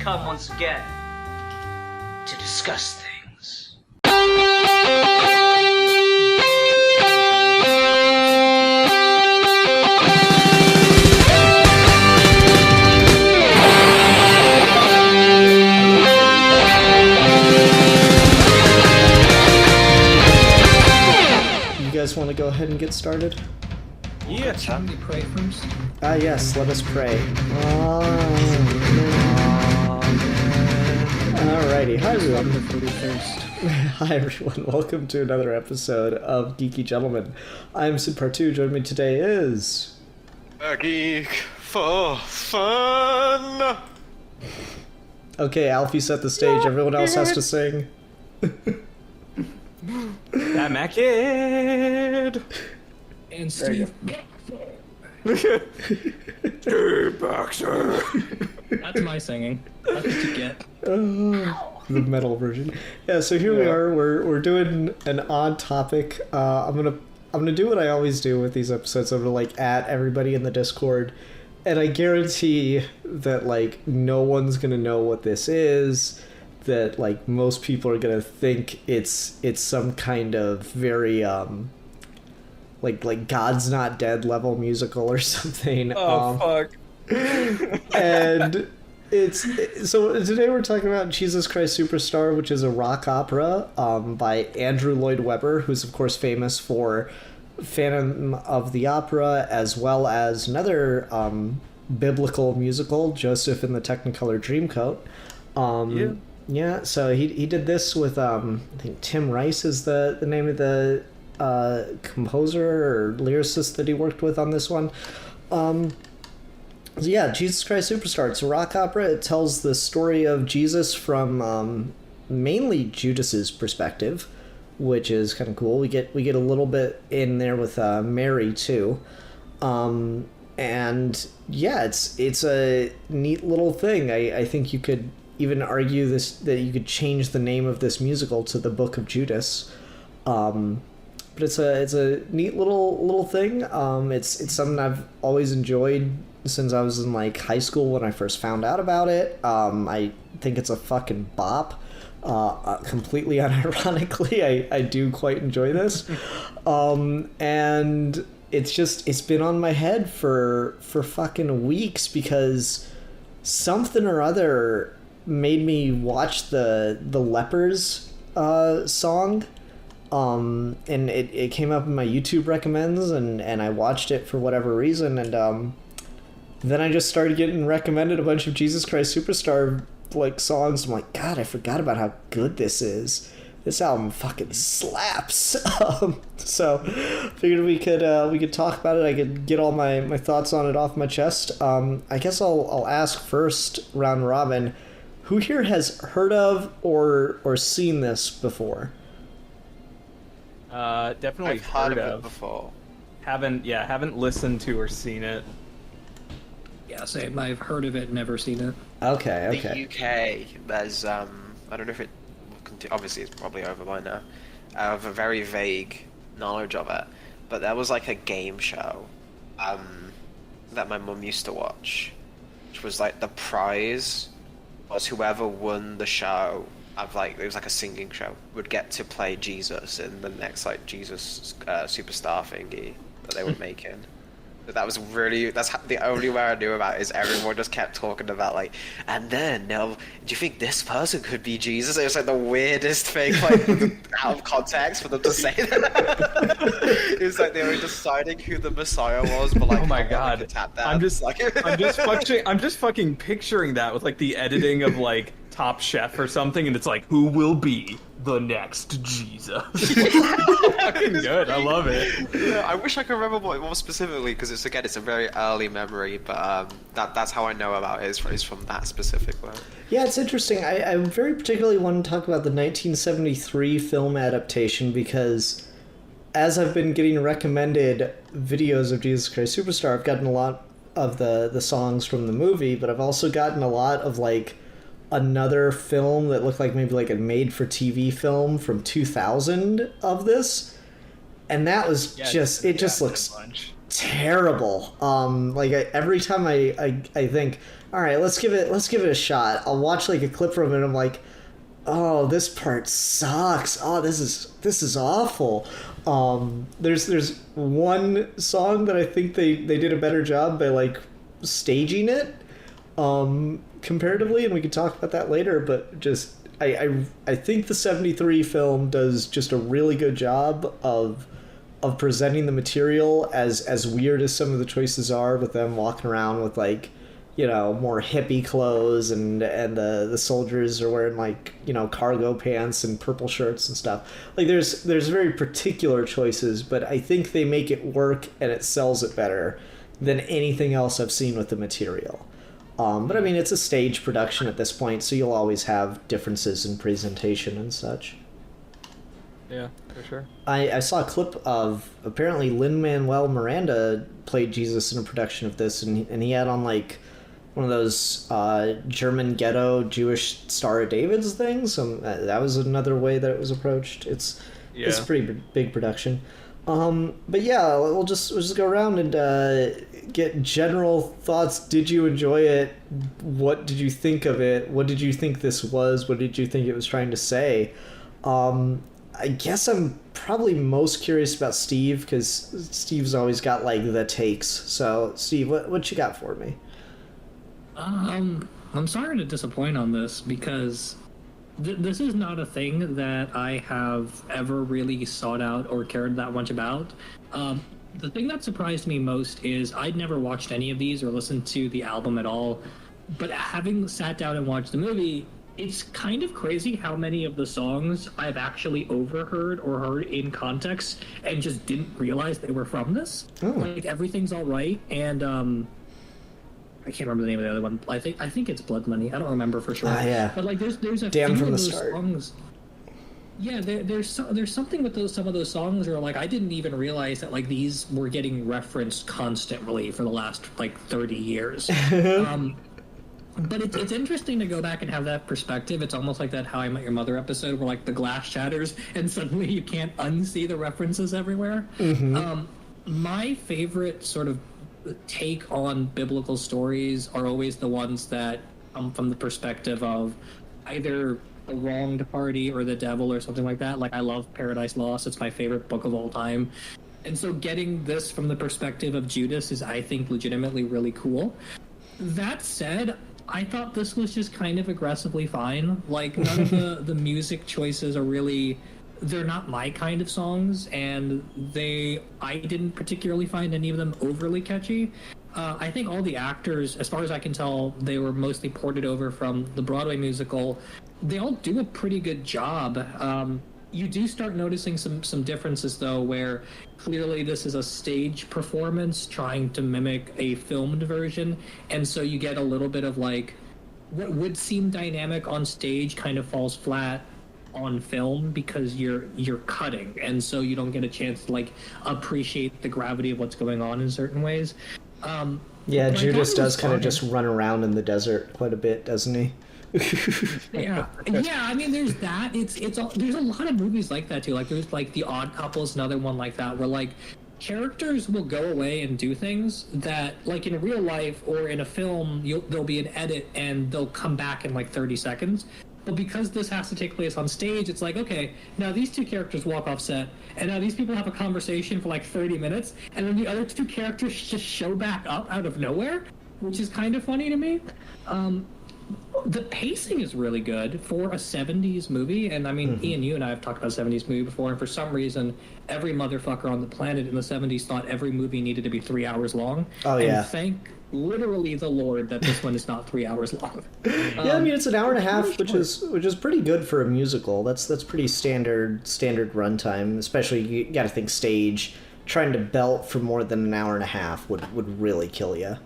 come once again to discuss things. You guys want to go ahead and get started? Yeah, shall we pray first? Yes, let us pray. Alrighty, hi everyone. Hi everyone, welcome to another episode of Geeky Gentlemen. I'm Sid Part 2, joining me today is... A geek for fun! Okay, Alfie set the stage, everyone else has to sing. That Mac Kid! And Steve. Steve Boxer! That's my singing. That's what you get. The metal version. Yeah, so here we are. We're doing an odd topic. I'm gonna do what I always do with these episodes. I'm gonna at everybody in the Discord, and I guarantee that no one's gonna know what this is. That most people are gonna think it's some kind of very like God's Not Dead level musical or something. Oh fuck! And so today we're talking about Jesus Christ Superstar, which is a rock opera by Andrew Lloyd Webber, who's of course famous for Phantom of the Opera, as well as another biblical musical, Joseph in the Technicolor Dreamcoat. Yeah, so he did this with I think Tim Rice is the name of the composer or lyricist that he worked with on this one. So yeah, Jesus Christ Superstar. It's a rock opera. It tells the story of Jesus from mainly Judas's perspective, which is kind of cool. We get a little bit in there with Mary too, and yeah, it's a neat little thing. I think you could even argue that you could change the name of this musical to the Book of Judas. But it's a neat little thing. It's something I've always enjoyed since I was in high school when I first found out about it. I think it's a fucking bop. Completely unironically, I do quite enjoy this. And it's been on my head for fucking weeks because something or other made me watch the Lepers song. And it came up in my YouTube recommends, and I watched it for whatever reason, and then I just started getting recommended a bunch of Jesus Christ Superstar songs. I'm like, God, I forgot about how good this is. This album fucking slaps. So figured we could talk about it. I could get all my thoughts on it off my chest. I guess I'll ask first, round robin, who here has heard of or seen this before? Definitely I've heard of it before. Haven't listened to or seen it. Yeah, same. I've heard of it, never seen it. Okay. The UK, there's I don't know if it obviously it's probably over by now. I have a very vague knowledge of it, but there was a game show that my mum used to watch, which was the prize was whoever won the show of it was a singing show would get to play Jesus in the next Jesus Superstar thingy that they were making. But that's the only way I knew about it, is everyone just kept talking about and then now do you think this person could be Jesus? It was the weirdest thing out of context for them to say that. It was they were deciding who the Messiah was, but oh my God, I'm just fucking picturing that with the editing of Top Chef or something, and it's who will be the next Jesus? Fucking good. I love it. Yeah, I wish I could remember more specifically, because it's a very early memory, but that's how I know about it is from that specific one. Yeah, it's interesting. I very particularly want to talk about the 1973 film adaptation, because as I've been getting recommended videos of Jesus Christ Superstar, I've gotten a lot of the songs from the movie, but I've also gotten a lot of another film that looked maybe a made-for-TV film from 2000 of this, and that was just looks terrible. Like every time I think, all right, let's give it a shot. I'll watch like a clip from it. And I'm like, oh, this part sucks. Oh, this is awful. There's one song that I think they did a better job by like staging it, comparatively, and we can talk about that later. But just I think the '73 film does just a really good job of presenting the material as weird as some of the choices are, with them walking around with like, you know, more hippie clothes, and the soldiers are wearing like, you know, cargo pants and purple shirts and stuff. Like there's very particular choices, but I think they make it work and it sells it better than anything else I've seen with the material. But I mean, it's a stage production at this point, so you'll always have differences in presentation and such. Yeah, for sure. I saw a clip of, apparently Lin-Manuel Miranda played Jesus in a production of this, and he had on like one of those German ghetto Jewish Star of David's things. That was another way that it was approached. It's a pretty big production. But yeah, we'll just go around and get general thoughts. Did you enjoy it? What did you think of it? What did you think this was? What did you think it was trying to say? I guess I'm probably most curious about Steve, because Steve's always got like the takes. So Steve, what you got for me? I'm sorry to disappoint on this, because this is not a thing that I have ever really sought out or cared that much about. The thing that surprised me most is I'd never watched any of these or listened to the album at all, but having sat down and watched the movie, it's kind of crazy how many of the songs I've actually overheard or heard in context and just didn't realize they were from this. Oh. Like Everything's All Right, and I can't remember the name of the other one. I think it's Blood Money. I don't remember for sure. Yeah. But like there's a Damn few from of the those start. songs. Yeah, there's something with some of those songs where like I didn't even realize that like these were getting referenced constantly for the last like 30 years. But it's interesting to go back and have that perspective. It's almost like that How I Met Your Mother episode where like the glass shatters and suddenly you can't unsee the references everywhere. Mm-hmm. My favorite sort of take on biblical stories are always the ones that come from the perspective of either a wronged party or the devil or something like that. Like I love Paradise Lost. It's my favorite book of all time. And so getting this from the perspective of Judas is, I think, legitimately really cool. That said, I thought this was just kind of aggressively fine. Like none of the music choices are really, they're not my kind of songs, and I didn't particularly find any of them overly catchy. I think all the actors, as far as I can tell, they were mostly ported over from the Broadway musical. They all do a pretty good job. You do start noticing some differences, though, where clearly this is a stage performance trying to mimic a filmed version, and so you get a little bit of like what would seem dynamic on stage kind of falls flat on film because you're cutting, and so you don't get a chance to like appreciate the gravity of what's going on in certain ways. Yeah, but Judas does kind of fine. just run around in the desert quite a bit, doesn't he? Yeah. I mean, there's that. There's a lot of movies like that too. Like there's like The Odd Couple is another one like that, where like characters will go away and do things that, like in real life or in a film, there'll be an edit and they'll come back in like 30 seconds. But because this has to take place on stage, it's like, okay, now these two characters walk off set, and now these people have a conversation for like 30 minutes, and then the other two characters just show back up out of nowhere, which is kind of funny to me. The pacing is really good for a 70s movie, and I mean, Ian, you and I have talked about a 70s movie before, and for some reason, every motherfucker on the planet in the 70s thought every movie needed to be 3 hours long. Oh, yeah. And thank literally the Lord that this one is not 3 hours long. Yeah, I mean it's an hour and a half, which is pretty good for a musical. That's pretty standard runtime. Especially you got to think stage. Trying to belt for more than an hour and a half would really kill you.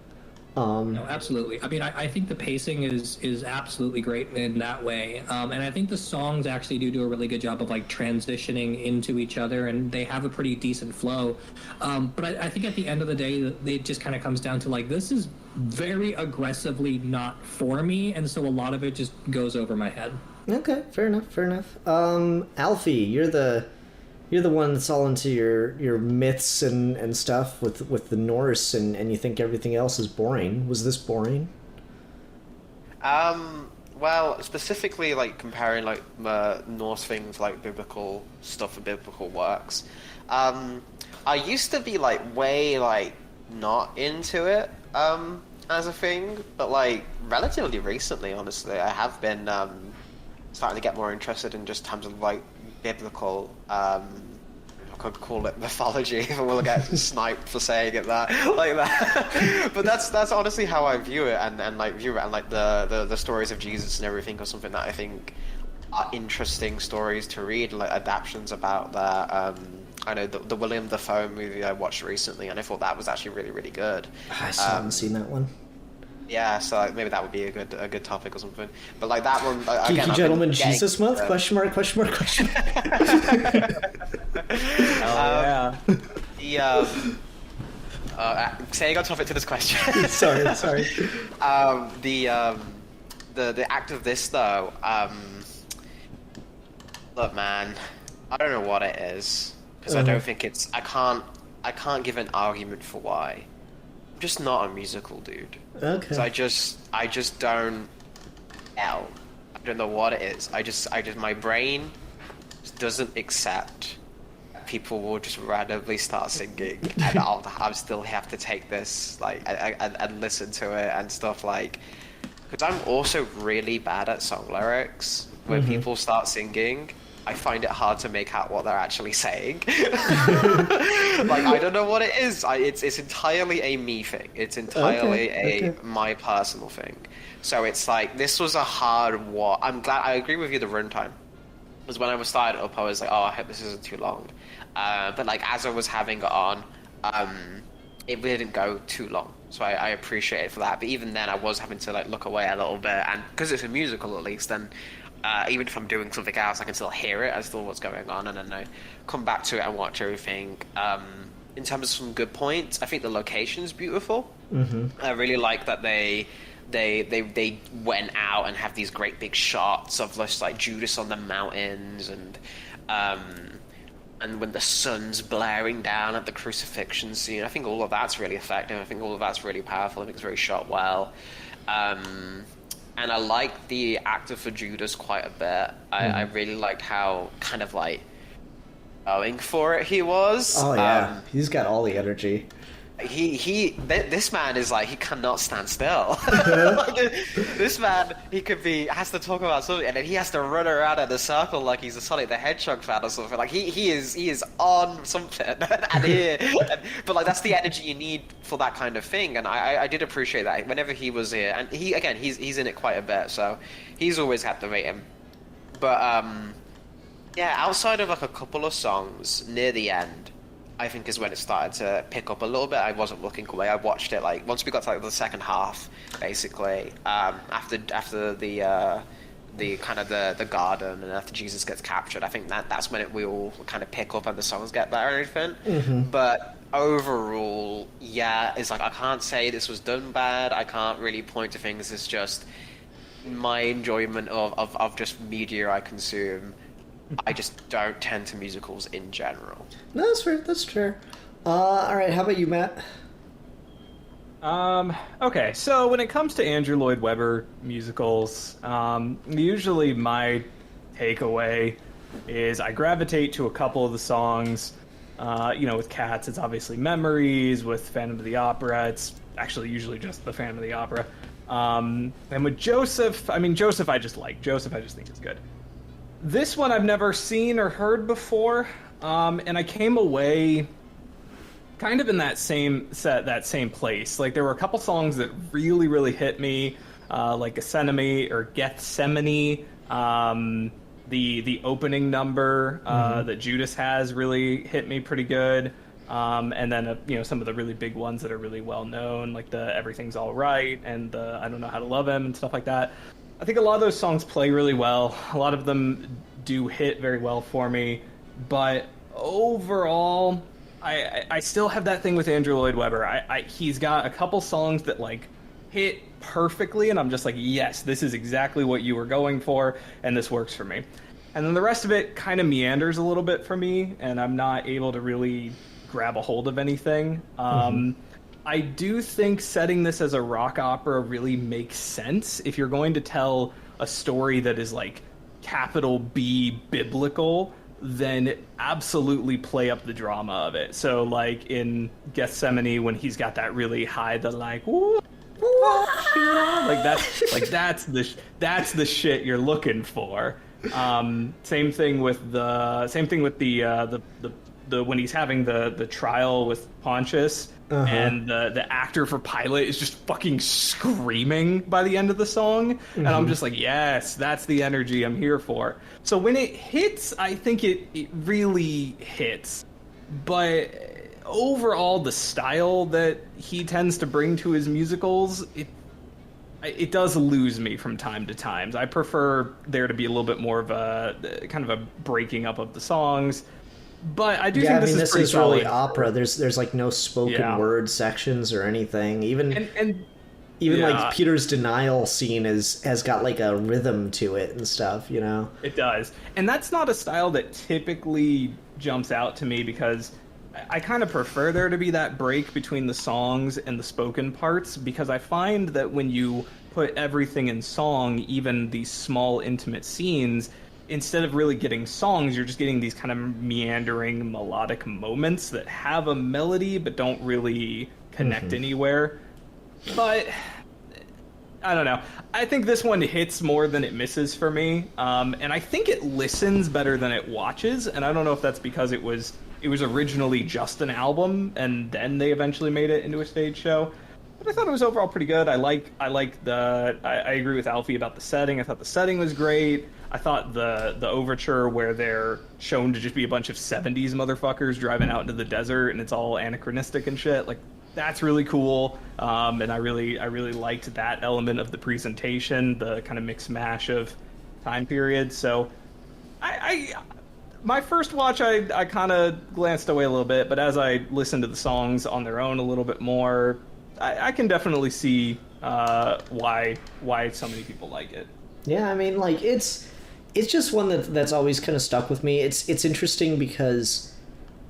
No, absolutely. I mean, I think the pacing is absolutely great in that way, and I think the songs actually do a really good job of like transitioning into each other, and they have a pretty decent flow. But I think at the end of the day, it just kind of comes down to like this is very aggressively not for me, and so a lot of it just goes over my head. Okay, fair enough. Alfie, you're the You're the one that's all into your myths and stuff with the Norse, and you think everything else is boring. Was this boring? Well, specifically, like, comparing, like, Norse things, like, biblical stuff and biblical works, I used to be, like, way, like, not into it, as a thing, but, like, relatively recently, honestly, I have been, starting to get more interested in just terms of, like, biblical, I could call it mythology, if we'll get sniped for saying it like that. But that's honestly how I view it, and like the stories of Jesus and everything are something that I think are interesting stories to read, like adaptions about that. I know the William Dafoe movie I watched recently, and I thought that was actually really, really good. I still haven't seen that one. Yeah, so like, maybe that would be a good topic or something. But like that one, Geeky Gentleman Jesus Month? Question mark? Question mark? Question mark? Yeah. Saying on topic to this question. sorry. The act of this though. Look, man, I don't know what it is because I don't think it's. I can't give an argument for why. I'm just not a musical dude. Okay. So I just don't. I don't know what it is. I just my brain just doesn't accept people will just randomly start singing, and I'll still have to take this like and listen to it and stuff like. Because I'm also really bad at song lyrics. When people start singing, I find it hard to make out what they're actually saying. Like, I don't know what it is. It's entirely a me thing. It's entirely my personal thing. So it's like, this was a hard one. I'm glad, I agree with you, the runtime. Because when I was starting up, I was like, oh, I hope this isn't too long. But like, as I was having it on, it didn't go too long. So I appreciate it for that. But even then, I was having to like look away a little bit. And because it's a musical, at least, then even if I'm doing something else, I can still hear it. I still know what's going on, and then I come back to it and watch everything. In terms of some good points, I think the location's beautiful. I really like that they went out and have these great big shots of just like Judas on the mountains, and when the sun's blaring down at the crucifixion scene. I think all of that's really effective. I think all of that's really powerful. I think it's very shot well. And I like the actor for Judas quite a bit. I really liked how kind of like going for it he was. Oh yeah, he's got all the energy. This man is like, he cannot stand still. Like, this man, has to talk about something, and then he has to run around in a circle like he's a Sonic the Hedgehog fan or something. Like he is on something, but like that's the energy you need for that kind of thing. And I did appreciate that whenever he was here, and he's in it quite a bit, so he's always captivating. But yeah, outside of like a couple of songs near the end, I think is when it started to pick up a little bit. I wasn't looking away. I watched it like once we got to like the second half, basically. After the kind of the garden, and after Jesus gets captured, I think that's when we all kind of pick up and the songs get better and everything. But overall, yeah, it's like I can't say this was done bad. I can't really point to things. It's just my enjoyment of just media I consume. I just don't tend to musicals in general. No, that's fair. That's fair. All right, how about you, Matt? Okay, so when it comes to Andrew Lloyd Webber musicals, usually my takeaway is I gravitate to a couple of the songs. With Cats, it's obviously Memories. With Phantom of the Opera, it's actually usually just the Phantom of the Opera. And with Joseph, Joseph I just like. Joseph I just think is good. This one I've never seen or heard before, and I came away kind of in that same place. Like, there were a couple songs that really, really hit me, like Gethsemane, the opening number that Judas has really hit me pretty good, and then some of the really big ones that are really well known, like the Everything's All Right and the I Don't Know How to Love Him and stuff like that. I think a lot of those songs play really well. A lot of them do hit very well for me. But overall, I still have that thing with Andrew Lloyd Webber. He's got a couple songs that like hit perfectly, and I'm just like, yes, this is exactly what you were going for, and this works for me. And then the rest of it kind of meanders a little bit for me, and I'm not able to really grab a hold of anything. I do think setting this as a rock opera really makes sense if you're going to tell a story that is like capital B biblical, then absolutely play up the drama of it. So like in Gethsemane when he's got that really high, the like, ooh, like that's the shit you're looking for. Same thing with the when he's having the trial with Pontius, and the actor for Pilate is just fucking screaming by the end of the song, and I'm just like, yes, that's the energy I'm here for. So when it hits, I think it really hits, but overall the style that he tends to bring to his musicals, it does lose me from time to time. I prefer there to be a little bit more of a kind of a breaking up of the songs. But I do think this is really opera. There's like no spoken word sections or anything. Even like Peter's denial scene has got like a rhythm to it and stuff, you know? It does. And that's not a style that typically jumps out to me because I kind of prefer there to be that break between the songs and the spoken parts, because I find that when you put everything in song, even these small intimate scenes, instead of really getting songs, you're just getting these kind of meandering melodic moments that have a melody but don't really connect anywhere. But I don't know. I think this one hits more than it misses for me, and I think it listens better than it watches. And I don't know if that's because it was originally just an album and then they eventually made it into a stage show. But I thought it was overall pretty good. I agree with Alfie about the setting. I thought the setting was great. I thought the overture where they're shown to just be a bunch of 70s motherfuckers driving out into the desert and it's all anachronistic and shit, like, that's really cool. And I really liked that element of the presentation, the kind of mix mash of time periods. So my first watch, I kind of glanced away a little bit, but as I listened to the songs on their own a little bit more, I can definitely see why so many people like it. Yeah, I mean, like, it's just one that's always kind of stuck with me. It's interesting because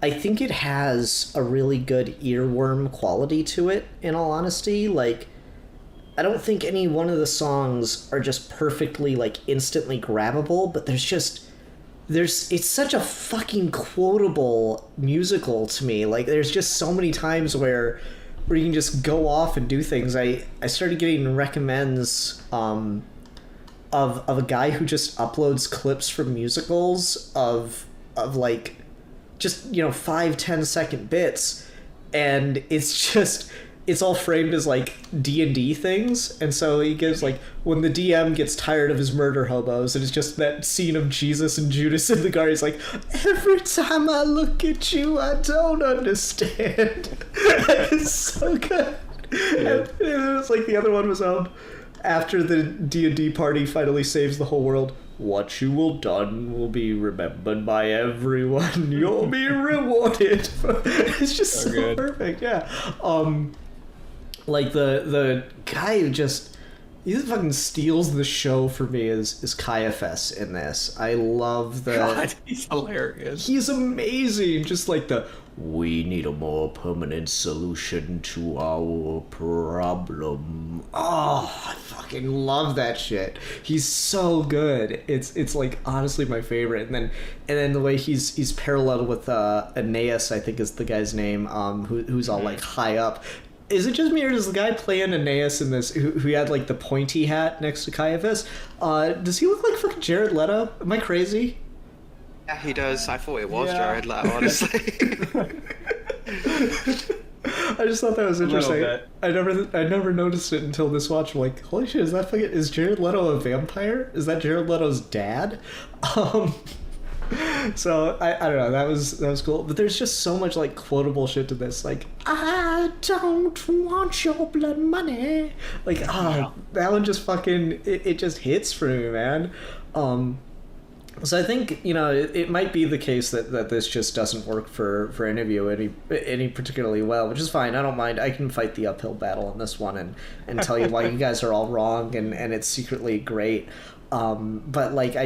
I think it has a really good earworm quality to it, in all honesty. Like, I don't think any one of the songs are just perfectly, like, instantly grabbable, but it's such a fucking quotable musical to me. Like, there's just so many times where you can just go off and do things. I started getting recommends of a guy who just uploads clips from musicals of like just, 5-10 second bits, and it's all framed as like D&D things. And so he gives like when the DM gets tired of his murder hobos, and it's just that scene of Jesus and Judas in the garden. He's like, every time I look at you, I don't understand. It's so good. Yeah. And it was like the other one was after the D&D party finally saves the whole world. What you will done will be remembered by everyone. You'll be rewarded. It's just so perfect, yeah. Like the guy who he fucking steals the show for me is Caiaphas in this. I love God, he's hilarious. He's amazing. Just like we need a more permanent solution to our problem. Oh, I fucking love that shit. He's so good. It's like honestly my favorite. And then the way he's paralleled with Aeneas, I think is the guy's name, who's all like high up. Is it just me, or does the guy playing Aeneas in this, who had like the pointy hat next to Caiaphas, does he look like fucking Jared Leto? Am I crazy? Yeah, he does. I thought it was Jared Leto, honestly. I just thought that was interesting. I never noticed it until this watch. I'm like, holy shit, is Jared Leto a vampire? Is that Jared Leto's dad? So I don't know, that was cool. But there's just so much like quotable shit to this, like, I don't want your blood money. Like, that one just fucking it just hits for me, man. So I think, it might be the case that this just doesn't work for any of you any particularly well, which is fine. I don't mind. I can fight the uphill battle in this one and tell you why you guys are all wrong and it's secretly great. But like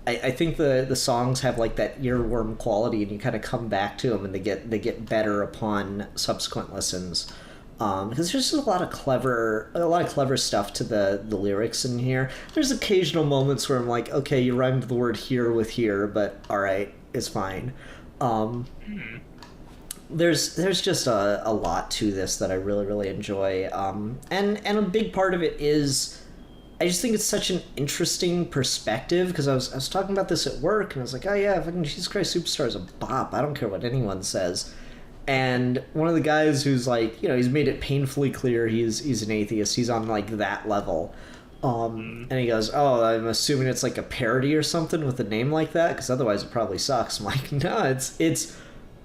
I think the songs have like that earworm quality, and you kind of come back to them, and they get better upon subsequent listens. Because there's just a lot of clever stuff to the lyrics in here. There's occasional moments where I'm like, okay, you rhymed the word here with here, but all right, it's fine. There's just a lot to this that I really, really enjoy. And a big part of it is, I just think it's such an interesting perspective, because I was talking about this at work, and I was like, oh yeah, fucking Jesus Christ Superstar is a bop. I don't care what anyone says. And one of the guys who's like, he's made it painfully clear he's an atheist. He's on like that level. And he goes, oh, I'm assuming it's like a parody or something with a name like that, because otherwise it probably sucks. I'm like, no, it's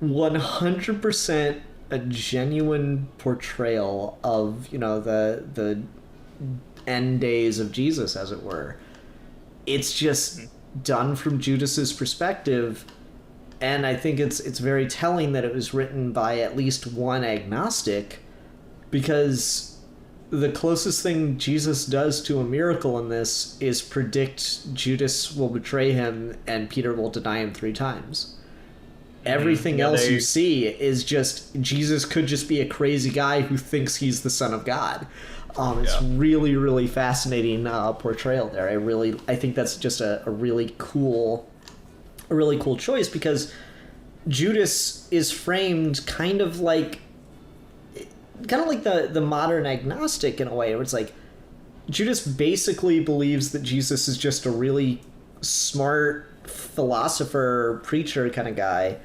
100% a genuine portrayal of, the end days of Jesus, as it were. It's just done from Judas's perspective. And I think it's very telling that it was written by at least one agnostic, because the closest thing Jesus does to a miracle in this is predict Judas will betray him and Peter will deny him 3 times. Everything else you see is just Jesus could just be a crazy guy who thinks he's the Son of God. It's really, really fascinating portrayal there. I think that's just a really cool choice, because Judas is framed kind of like the modern agnostic in a way, where it's like Judas basically believes that Jesus is just a really smart philosopher, preacher kind of guy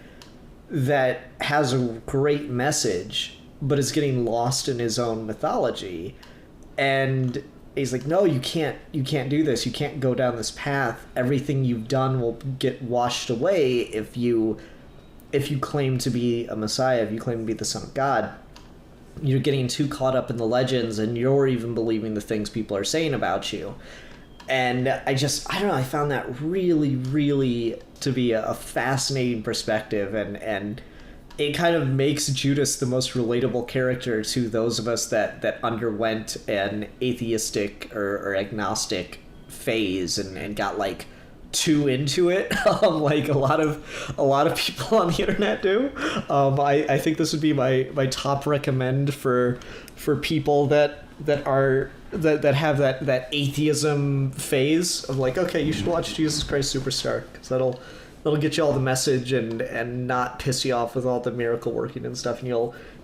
that has a great message, but is getting lost in his own mythology. And he's like, no, you can't do this. You can't go down this path. Everything you've done will get washed away if you claim to be a Messiah, if you claim to be the Son of God. You're getting too caught up in the legends, and you're even believing the things people are saying about you. And I don't know, I found that really, really to be a fascinating perspective, and it kind of makes Judas the most relatable character to those of us that underwent an atheistic or agnostic phase and got like too into it, like a lot of people on the internet do. I think this would be my top recommend for people that have that atheism phase of like, okay, you should watch Jesus Christ Superstar, because that'll get you all the message and not piss you off with all the miracle working and stuff, and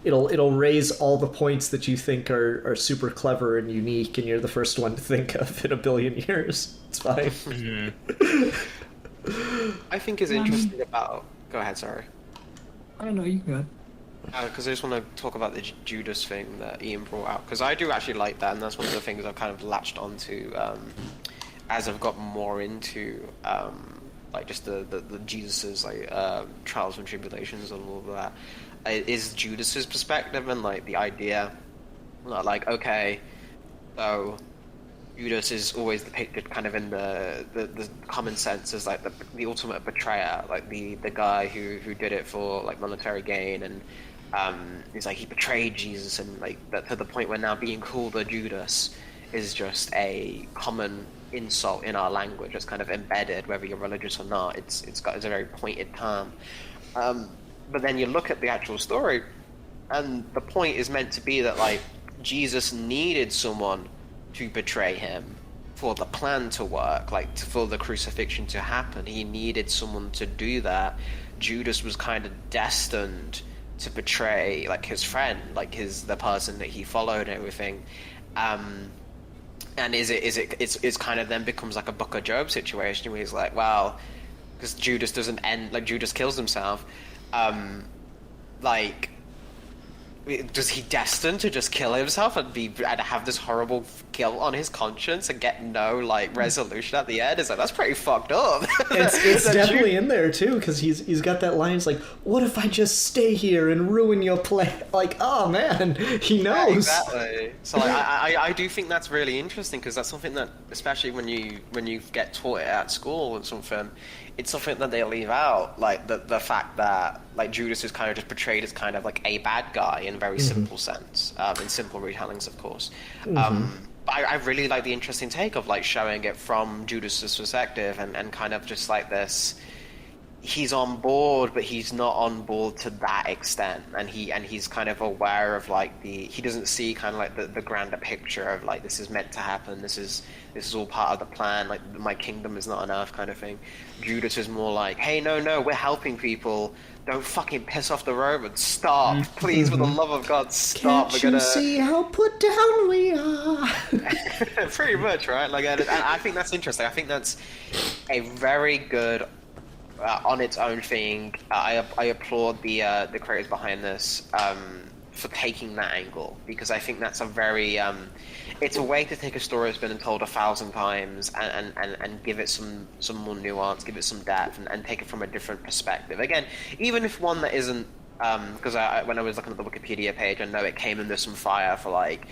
it'll raise all the points that you think are super clever and unique, and you're the first one to think of in a billion years. It's fine. I think is interesting about. Go ahead, sorry. I don't know, you can go ahead. Because I just want to talk about the Judas thing that Ian brought out, because I do actually like that, and that's one of the things I've kind of latched onto as I've got more into like just the Jesus's like trials and tribulations and all of that. Is Judas's perspective, and like the idea, like, okay, so Judas is always depicted kind of in the common sense as like the ultimate betrayer, like the guy who did it for like monetary gain, and he's like, he betrayed Jesus, and like that, to the point where now being called a Judas is just a common insult in our language. It's kind of embedded, whether you're religious or not. It's a very pointed term. But then you look at the actual story, and the point is meant to be that like Jesus needed someone to betray him for the plan to work, like for the crucifixion to happen. He needed someone to do that. Judas was kind of destined to betray like his friend, like the person that he followed and everything. And it's kind of then becomes like a Book of Job situation where he's like, well, because Judas doesn't end, like Judas kills himself, like, does he destined to just kill himself and have this horrible guilt on his conscience and get no like resolution at the end? It's like, that's pretty fucked up. It's definitely in there too, because he's got that line. It's like, what if I just stay here and ruin your play? Like, oh man, he knows. Yeah, exactly. So like, I do think that's really interesting, because that's something that, especially when you get taught it at school and something, it's something that they leave out, like the fact that like Judas is kind of just portrayed as kind of like a bad guy in a very simple sense, in simple retellings, of course. I really like the interesting take of like showing it from Judas's perspective and kind of just like this. He's on board, but he's not on board to that extent, and he's kind of aware of like he doesn't see kind of like the grander picture of like this is meant to happen. This is all part of the plan. Like my kingdom is not enough, kind of thing. Judas is more like, hey, no, we're helping people. Don't fucking piss off the Romans. Stop, please, for the love of God, stop. Can't you see how put down we are? Pretty much, right? Like, and I think that's interesting. I think that's a very good. On its own thing, I applaud the creators behind this for taking that angle, because I think that's a very it's a way to take a story that's been told 1,000 times and give it some more nuance, give it some depth, and take it from a different perspective. Again, even if one that isn't, because when I was looking at the Wikipedia page, I know it came under some fire for like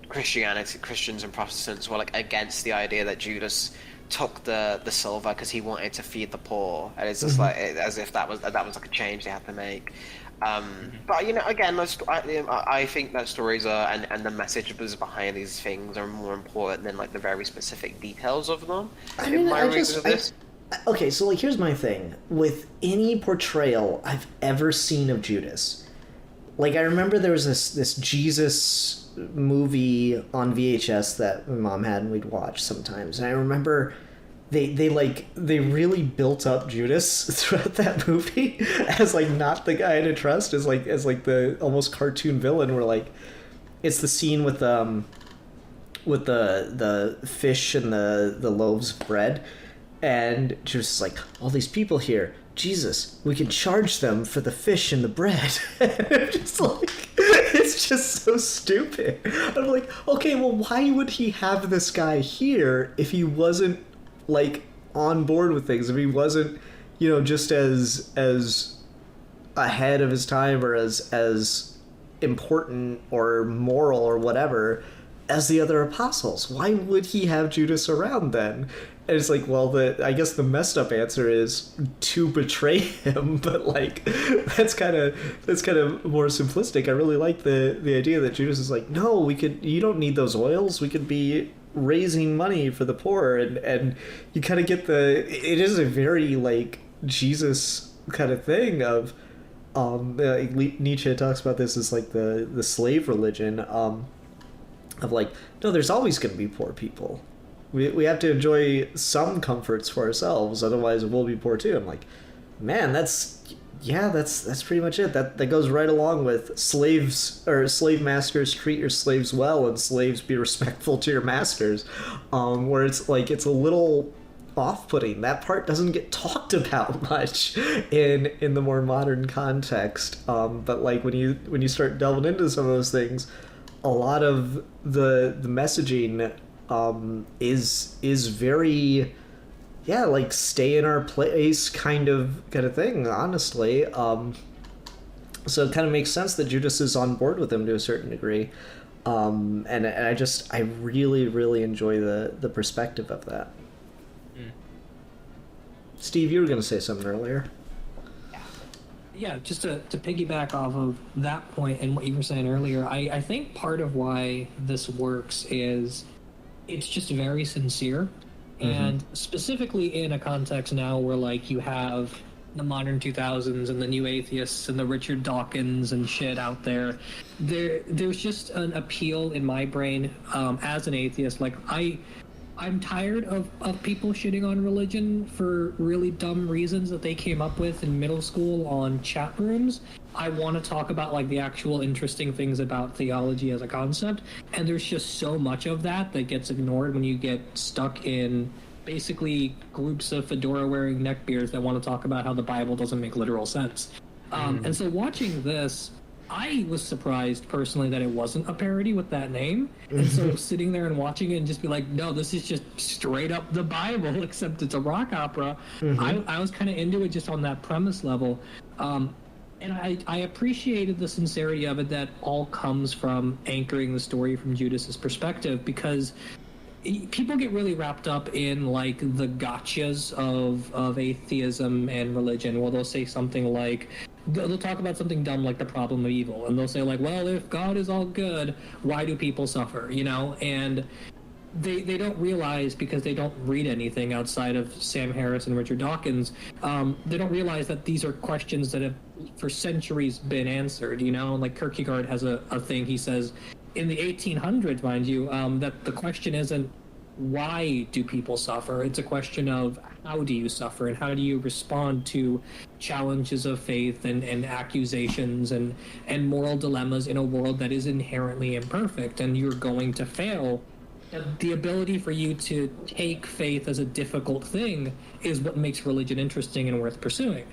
Christians and Protestants were like against the idea that Judas took the silver because he wanted to feed the poor, and it's just like as if that was like a change they had to make. But you know, again, I think that stories are and the messages behind these things are more important than like the very specific details of them. Okay, so like here's my thing with any portrayal I've ever seen of Judas. Like I remember there was this Jesus movie on VHS that my mom had and we'd watch sometimes, and I remember they really built up Judas throughout that movie as like not the guy to trust, as like the almost cartoon villain, where like it's the scene with the fish and the loaves of bread, and just like all these people here, Jesus, we can charge them for the fish and the bread. And just like, it's just so stupid. I'm like, okay, well, why would he have this guy here if he wasn't like on board with things? If he wasn't, you know, just as ahead of his time or as important or moral or whatever as the other apostles? Why would he have Judas around then? And it's like, well, I guess the messed up answer is to betray him, but like that's kind of more simplistic. I really like the idea that Judas is like, no, you don't need those oils. We could be raising money for the poor, and you kind of get it is a very like Jesus kind of thing of Nietzsche talks about this as like the slave religion of like, no, there's always going to be poor people. We have to enjoy some comforts for ourselves, otherwise we'll be poor too. I'm like, man, that's pretty much it. That goes right along with slaves or slave masters treat your slaves well and slaves be respectful to your masters. Where it's like it's a little off-putting. That part doesn't get talked about much in the more modern context. But like when you start delving into some of those things, a lot of the messaging is very, yeah, like stay in our place kind of thing, honestly. So it kind of makes sense that Judas is on board with him to a certain degree. And I really, really enjoy the perspective of that. Steve, you were going to say something earlier. Yeah, just to piggyback off of that point and what you were saying earlier, I think part of why this works is it's just very sincere, and specifically in a context now where like you have the modern 2000s and the new atheists and the Richard Dawkins and shit out there's just an appeal in my brain as an atheist. Like I'm tired of people shitting on religion for really dumb reasons that they came up with in middle school on chat rooms. I want to talk about like the actual interesting things about theology as a concept, and there's just so much of that gets ignored when you get stuck in basically groups of fedora-wearing neckbeards that want to talk about how the Bible doesn't make literal sense. And so watching this, I was surprised personally that it wasn't a parody with that name. And so sitting there and watching it and just be like, no, this is just straight up the Bible, except it's a rock opera. I was kind of into it just on that premise level. And I appreciated the sincerity of it, that all comes from anchoring the story from Judas's perspective, because people get really wrapped up in like the gotchas of atheism and religion. Well, they'll say something like, they'll talk about something dumb like the problem of evil, and they'll say like, well, if God is all good, why do people suffer, you know? And they don't realize, because they don't read anything outside of Sam Harris and Richard Dawkins, they don't realize that these are questions that have for centuries been answered, you know? Like Kierkegaard has a thing, he says, in the 1800s, mind you, that the question isn't why do people suffer? It's a question of how do you suffer, and how do you respond to challenges of faith and accusations and moral dilemmas in a world that is inherently imperfect, and you're going to fail. The ability for you to take faith as a difficult thing is what makes religion interesting and worth pursuing.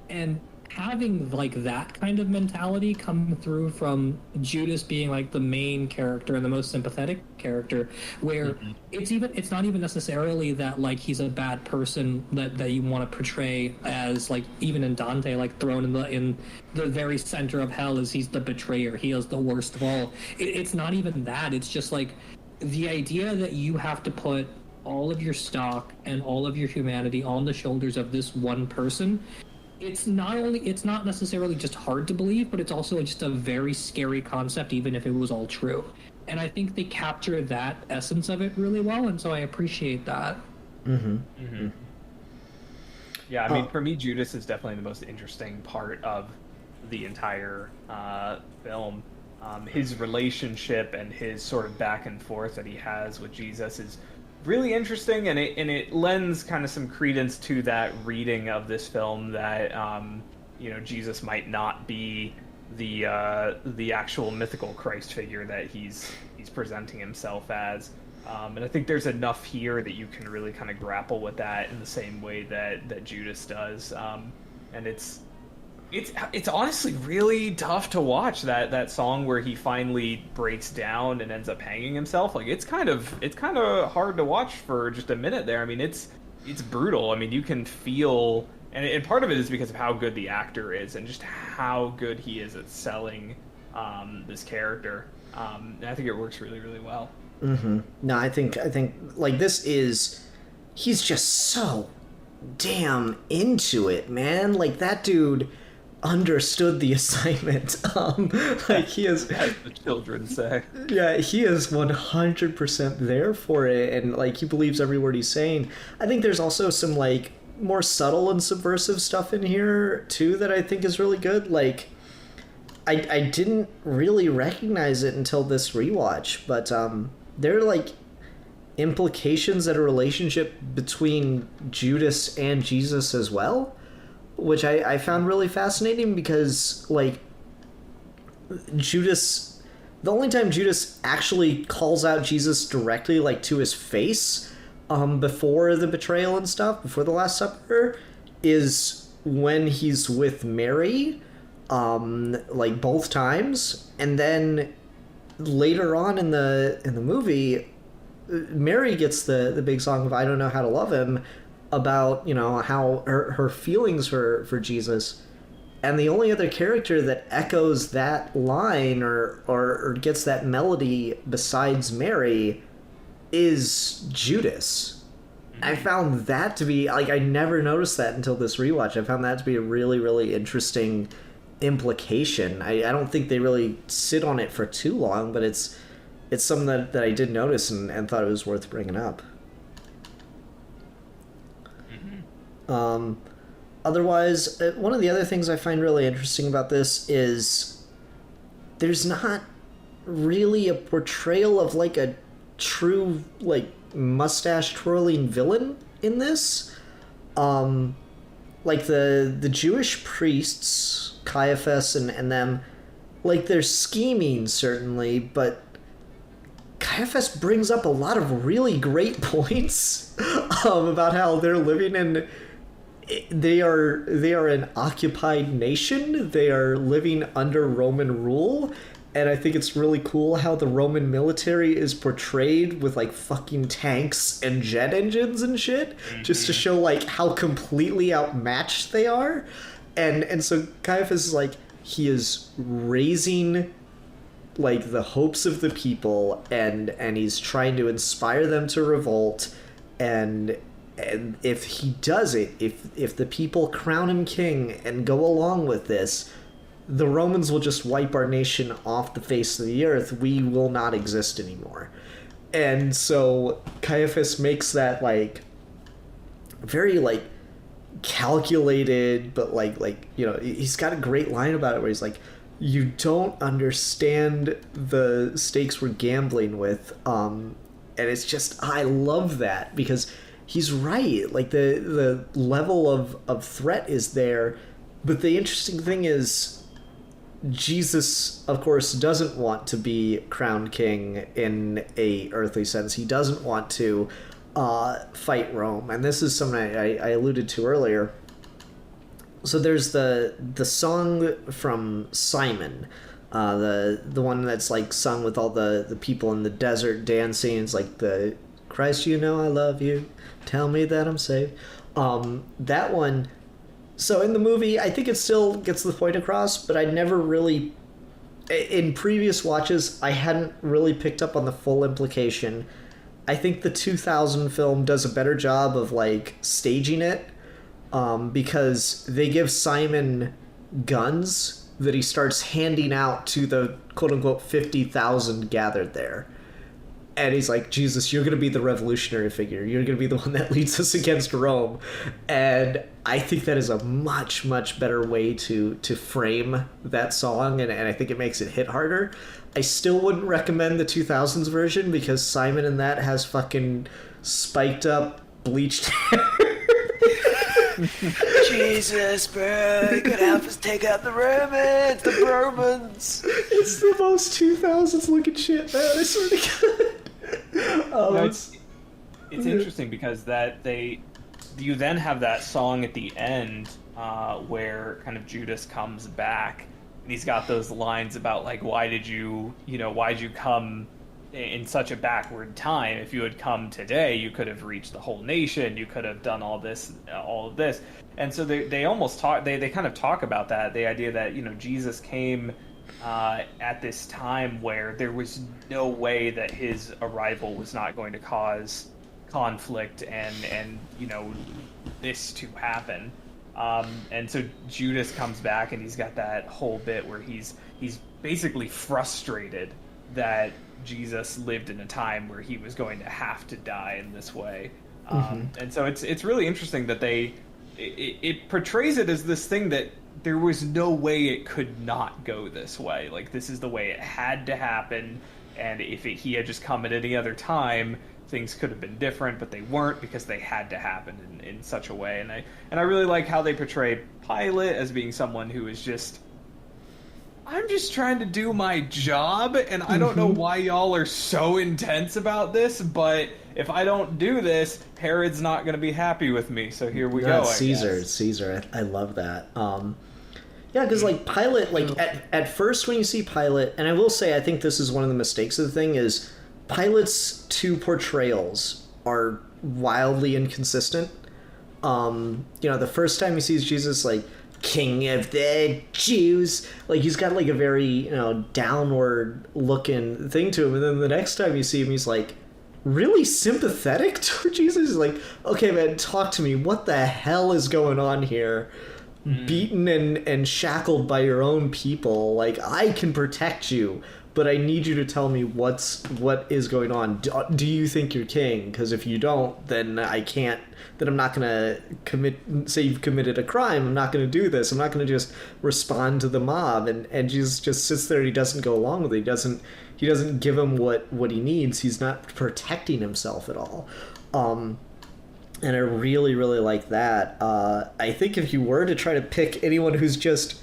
And having like that kind of mentality come through from Judas being like the main character and the most sympathetic character, where it's not even necessarily that like he's a bad person that you want to portray as, like, even in Dante, like thrown in the very center of hell as he's the betrayer, he is the worst of all. It's not even that. It's just like the idea that you have to put all of your stock and all of your humanity on the shoulders of this one person. It's not necessarily just hard to believe, but it's also just a very scary concept, even if it was all true. And I think they capture that essence of it really well, and so I appreciate that. Yeah, I mean, for me, Judas is definitely the most interesting part of the entire film. His relationship and his sort of back and forth that he has with Jesus is really interesting, and it lends kind of some credence to that reading of this film that Jesus might not be the actual mythical Christ figure that he's presenting himself as. And I think there's enough here that you can really kind of grapple with that in the same way that Judas does. And it's honestly really tough to watch that song where he finally breaks down and ends up hanging himself. Like it's kind of hard to watch for just a minute there. I mean, it's brutal. I mean, you can feel, and part of it is because of how good the actor is and just how good he is at selling this character. And I think it works really, really well. No, I think like he's just so damn into it, man. Like that dude understood the assignment. Like he is, as the children say. Yeah, he is 100% there for it, and like he believes every word he's saying. I think there's also some like more subtle and subversive stuff in here too that I think is really good. Like I didn't really recognize it until this rewatch, but there are like implications that a relationship between Judas and Jesus as well, which I found really fascinating, because like Judas, the only time Judas actually calls out Jesus directly, like to his face, before the betrayal and stuff, before the Last Supper, is when he's with Mary, like both times, and then later on in the movie, Mary gets the big song of "I Don't Know How to Love Him," about, you know, how her feelings for Jesus, and the only other character that echoes that line or gets that melody besides Mary is Judas. I found that to be, like, I never noticed that until this rewatch. I found that to be a really, really interesting implication. I don't think they really sit on it for too long, but it's something that I did notice and thought it was worth bringing up. Otherwise, one of the other things I find really interesting about this is there's not really a portrayal of like a true like mustache twirling villain in this. Like the Jewish priests, Caiaphas and them, like they're scheming certainly, but Caiaphas brings up a lot of really great points about how they're living in. They are an occupied nation. They are living under Roman rule, and I think it's really cool how the Roman military is portrayed with like fucking tanks and jet engines and shit, just to show like how completely outmatched they are. And so Caiaphas is like, he is raising like the hopes of the people, and he's trying to inspire them to revolt, and and if he does it, if the people crown him king and go along with this, the Romans will just wipe our nation off the face of the earth. We will not exist anymore. And so Caiaphas makes that like very like calculated, but like you know, he's got a great line about it where he's like, you don't understand the stakes we're gambling with. And it's just, I love that because he's right. Like the level of threat is there. But the interesting thing is, Jesus, of course, doesn't want to be crowned king in a earthly sense. He doesn't want to fight Rome, and this is something I alluded to earlier. So there's the song from Simon, the one that's like sung with all the people in the desert dancing. It's like the Christ, you know I love you, tell me that I'm saved. That one. So in the movie, I think it still gets the point across, but I never really, in previous watches, I hadn't really picked up on the full implication. I think the 2000 film does a better job of like staging it, because they give Simon guns that he starts handing out to the quote-unquote 50,000 gathered there. And he's like, Jesus, you're going to be the revolutionary figure. You're going to be the one that leads us against Rome. And I think that is a much, much better way to frame that song, and I think it makes it hit harder. I still wouldn't recommend the 2000s version because Simon in that has fucking spiked up, bleached hair. Jesus, bro, you could help us take out the Romans, the Romans. It's the most 2000s looking shit, man. I swear to God. No, it's interesting because you then have that song at the end where kind of Judas comes back and he's got those lines about like, why'd you come in such a backward time? If you had come today, you could have reached the whole nation, you could have done all of this. And so they almost talk, they kind of talk about that, the idea that, you know, Jesus came at this time where there was no way that his arrival was not going to cause conflict and you know, this to happen. And so Judas comes back and he's got that whole bit where he's basically frustrated that Jesus lived in a time where he was going to have to die in this way. And so it's really interesting that it portrays it as this thing that there was no way it could not go this way. Like, this is the way it had to happen, and if he had just come at any other time, things could have been different, but they weren't because they had to happen in such a way. And I really like how they portray Pilate as being someone who is just, I'm just trying to do my job, and I don't know why y'all are so intense about this, but if I don't do this, Herod's not going to be happy with me, so here we go, Caesar. I love that. Yeah, because like Pilate, like at first when you see Pilate, and I will say I think this is one of the mistakes of the thing, is Pilate's two portrayals are wildly inconsistent. You know, the first time he sees Jesus, like, King of the Jews, like, he's got like a very, you know, downward looking thing to him, and then the next time you see him, he's like really sympathetic to Jesus. He's like, okay man, talk to me, what the hell is going on here? Beaten and shackled by your own people, like, I can protect you, but I need you to tell me what is going on. Do you think you're king? Because if you don't, then I'm not gonna say you've committed a crime. I'm not gonna do this. I'm not gonna just respond to the mob. And Jesus just sits there and he doesn't go along with it. He doesn't give him what he needs. He's not protecting himself at all. And I really, really like that. I think if you were to try to pick anyone who's just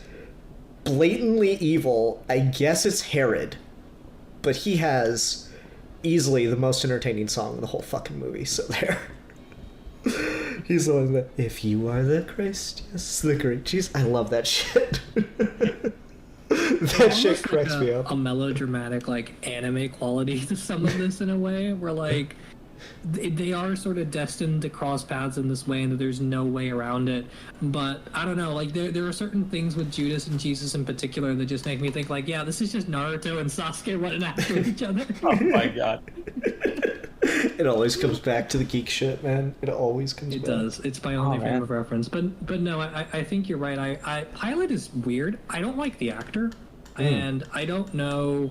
blatantly evil, I guess it's Herod. But he has easily the most entertaining song in the whole fucking movie, so there. He's the one that, if you are the Christ, yes, the great Jesus. I love that shit. That shit cracks me up. A melodramatic, like, anime quality to some of this in a way, where, like, they are sort of destined to cross paths in this way and that there's no way around it. But I don't know, like, there are certain things with Judas and Jesus in particular that just make me think, like, yeah, this is just Naruto and Sasuke running after each other. Oh my god. It always comes back to the geek shit, man. It always comes back. It does. It's my only frame of reference. But no, I think you're right. I Pilot is weird. I don't like the actor, and I don't know.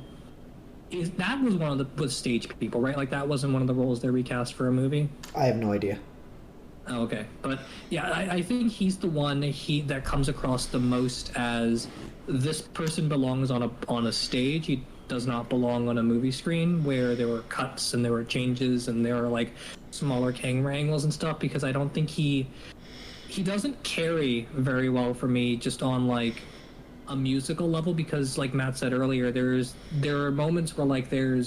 That was one of the stage people, right? Like that wasn't one of the roles they recast for a movie. I have no idea. Oh, okay, but yeah, I think he's the one that comes across the most as this person belongs on a stage. He does not belong on a movie screen where there were cuts and there were changes and there were like smaller camera angles and stuff, because I don't think he doesn't carry very well for me just on like a musical level, because like Matt said earlier, there are moments where like the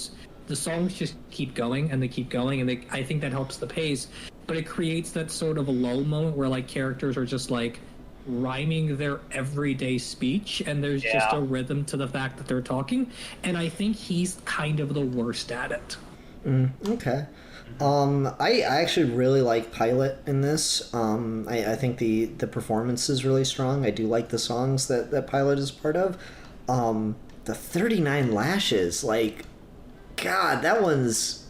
songs just keep going and they keep going, and I think that helps the pace, but it creates that sort of a lull moment where like characters are just like rhyming their everyday speech, and there's just a rhythm to the fact that they're talking, and I think he's kind of the worst at it. Okay. I actually really like Pilot in this. I think the performance is really strong. I do like the songs that Pilot is part of. The 39 Lashes, like, God, that one's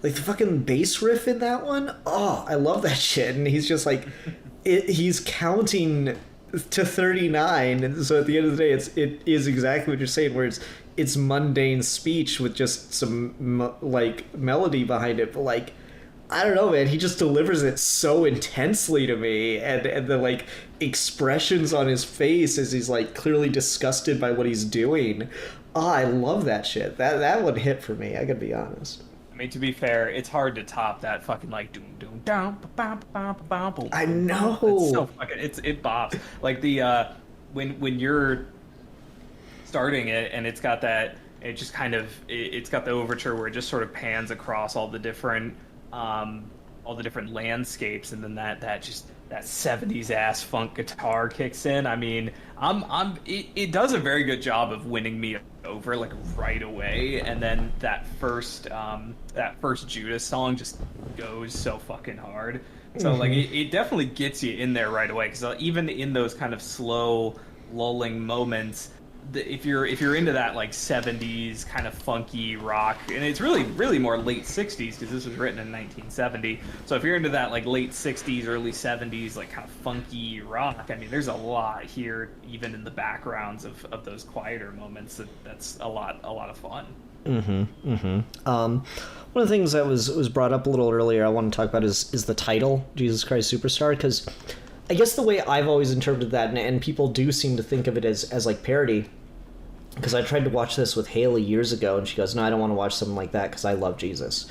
like the fucking bass riff in that one. Oh, I love that shit. And he's just like, he's counting to 39, and so at the end of the day, it is exactly what you're saying, where it's mundane speech with just some like melody behind it, but like, I don't know, man, he just delivers it so intensely to me, and the like expressions on his face as he's like clearly disgusted by what he's doing. Oh, I love that shit. That one hit for me, I gotta be honest. I mean, to be fair, it's hard to top that fucking like doom doom down. I know. It's so fucking it bops like the when you're starting it, and it's got that, it just kind of it's got the overture where it just sort of pans across all the different landscapes, and then that 70s ass funk guitar kicks in. I mean, it does a very good job of winning me over like right away, and then that first Judas song just goes so fucking hard. So like it definitely gets you in there right away, because even in those kind of slow lulling moments, if you're into that like 70s kind of funky rock, and it's really more late 60s because this was written in 1970, so if you're into that like late 60s early 70s like kind of funky rock, I mean, there's a lot here even in the backgrounds of those quieter moments that's a lot of fun. One of the things that was brought up a little earlier I want to talk about is the title, Jesus Christ Superstar, because I guess the way I've always interpreted that, and people do seem to think of it as like parody, because I tried to watch this with Haley years ago, and she goes, no, I don't want to watch something like that because I love Jesus.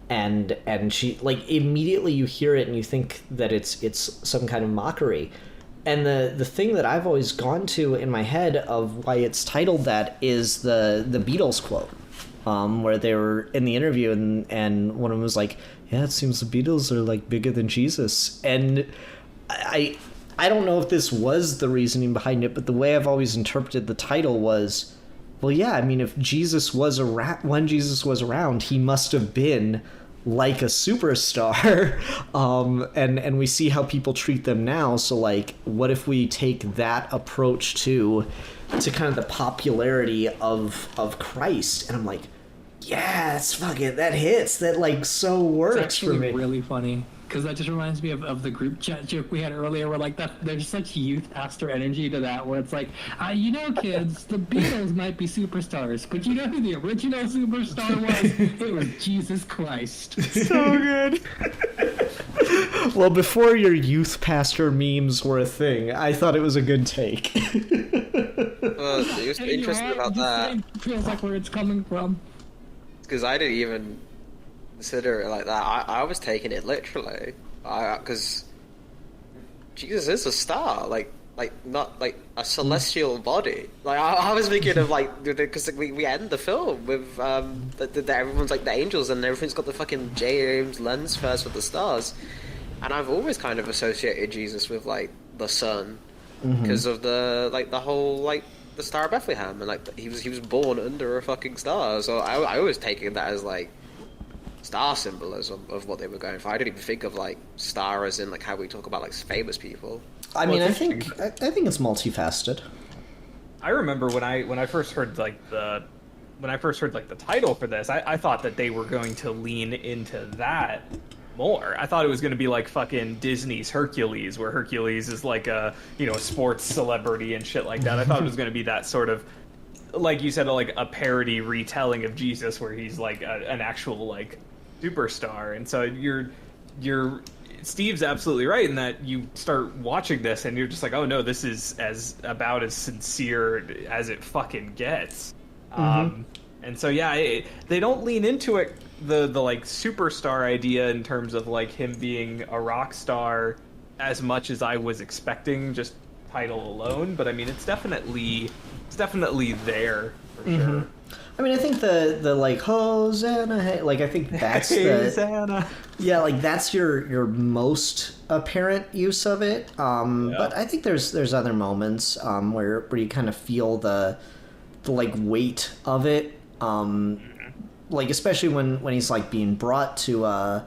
And she, like, immediately you hear it and you think that it's some kind of mockery. And the thing that I've always gone to in my head of why it's titled that is the Beatles quote, where they were in the interview, and one of them was like, yeah, it seems the Beatles are like bigger than Jesus. And I don't know if this was the reasoning behind it, but the way I've always interpreted the title was, well, yeah, I mean, if Jesus was around, when Jesus was around, he must have been like a superstar, and we see how people treat them now. So, like, what if we take that approach to kind of the popularity of Christ? And I'm like, yeah, that hits. That like so works for me. It's really funny. Because that just reminds me of the group chat joke we had earlier, where like there's such youth pastor energy to that, where it's like, you know, kids, the Beatles might be superstars, but you know who the original superstar was? It was Jesus Christ. So good. Well, before your youth pastor memes were a thing, I thought it was a good take. Well, it was interesting about that. Feels like where it's coming from. Because I didn't even consider it like that. I was taking it literally, because Jesus is a star, like not like a celestial body. Like I was thinking of like, because we end the film with that everyone's like the angels and everything's got the fucking James lens first with the stars, and I've always kind of associated Jesus with like the sun because of the whole like the Star of Bethlehem, and like he was born under a fucking star. So I always taken that as like star symbolism of what they were going for. I didn't even think of like star as in like how we talk about like famous people. I mean, I think it's multifaceted. I remember when I first heard like the when I first heard like the title for this, I thought that they were going to lean into that more. I thought it was going to be like fucking Disney's Hercules, where Hercules is like a, you know, a sports celebrity and shit like that. I thought it was going to be that sort of, like you said, like a parody retelling of Jesus, where he's like an actual like superstar. And so you're Steve's absolutely right in that you start watching this and you're just like, oh no, this is as sincere as it fucking gets. And so yeah, they don't lean into it, the like superstar idea in terms of like him being a rock star as much as I was expecting, just title alone. But I mean, it's definitely there for sure. I mean, I think the like Hosanna, hey, like I think that's Hosanna. Yeah, like that's your most apparent use of it. But I think there's other moments where you kind of feel the like weight of it. Like especially when he's like being brought to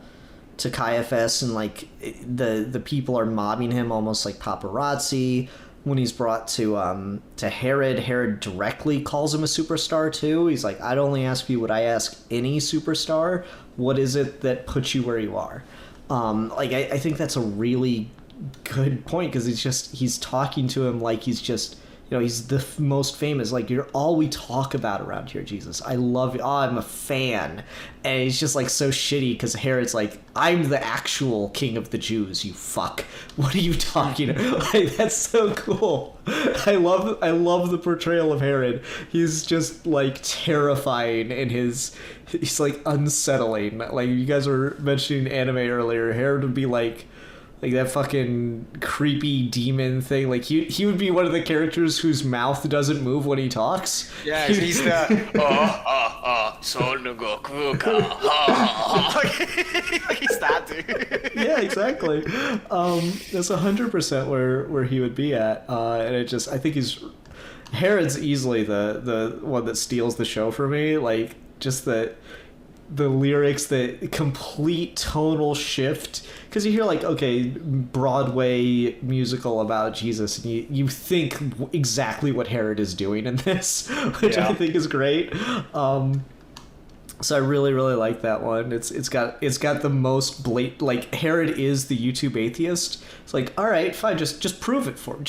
Caiaphas and like the people are mobbing him almost like paparazzi. When he's brought to Herod directly calls him a superstar too. He's like, I'd only ask you what I ask any superstar. What is it that puts you where you are? Like I think that's a really good point, because he's talking to him like he's just, you know, he's the most famous. Like, you're all we talk about around here, Jesus. I love you. Oh, I'm a fan. And he's just like so shitty because Herod's like, I'm the actual king of the Jews, you fuck. What are you talking about? Like, that's so cool. I love the portrayal of Herod. He's just like terrifying in he's like unsettling. Like, you guys were mentioning anime earlier. Herod would be like that fucking creepy demon thing. Like he would be one of the characters whose mouth doesn't move when he talks. Yeah, he's the Son Goku. Like he's that dude. Yeah, exactly. That's 100% where he would be at. And I think Herod's easily the one that steals the show for me. Like, just the lyrics, the complete tonal shift, because you hear like, okay, Broadway musical about Jesus, and you think exactly what Herod is doing in this, which I think is great. So I really like that one. It's got the most blatant, like, Herod is the YouTube atheist. It's like, all right, fine, just prove it for me.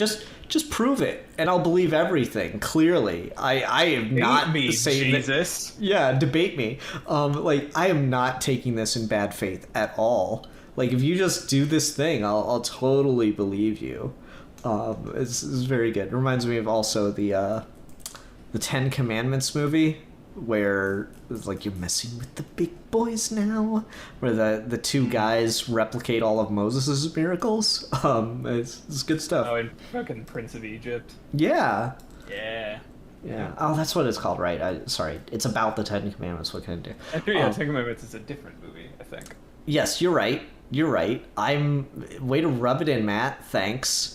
Just prove it, and I'll believe everything. Clearly, I am not saying Jesus. that. Yeah, debate me. Like, I am not taking this in bad faith at all. Like, if you just do this thing, I'll totally believe you. It's very good. It reminds me of also the Ten Commandments movie, where it's like, you're messing with the big boys now, where the two guys replicate all of Moses' miracles. It's good stuff. Oh, and fucking Prince of Egypt. Yeah. Oh, that's what it's called, right? Sorry, it's about the Ten Commandments. What can I do? Ten Commandments is a different movie, I think. Yes, you're right. I'm way to rub it in, Matt. Thanks.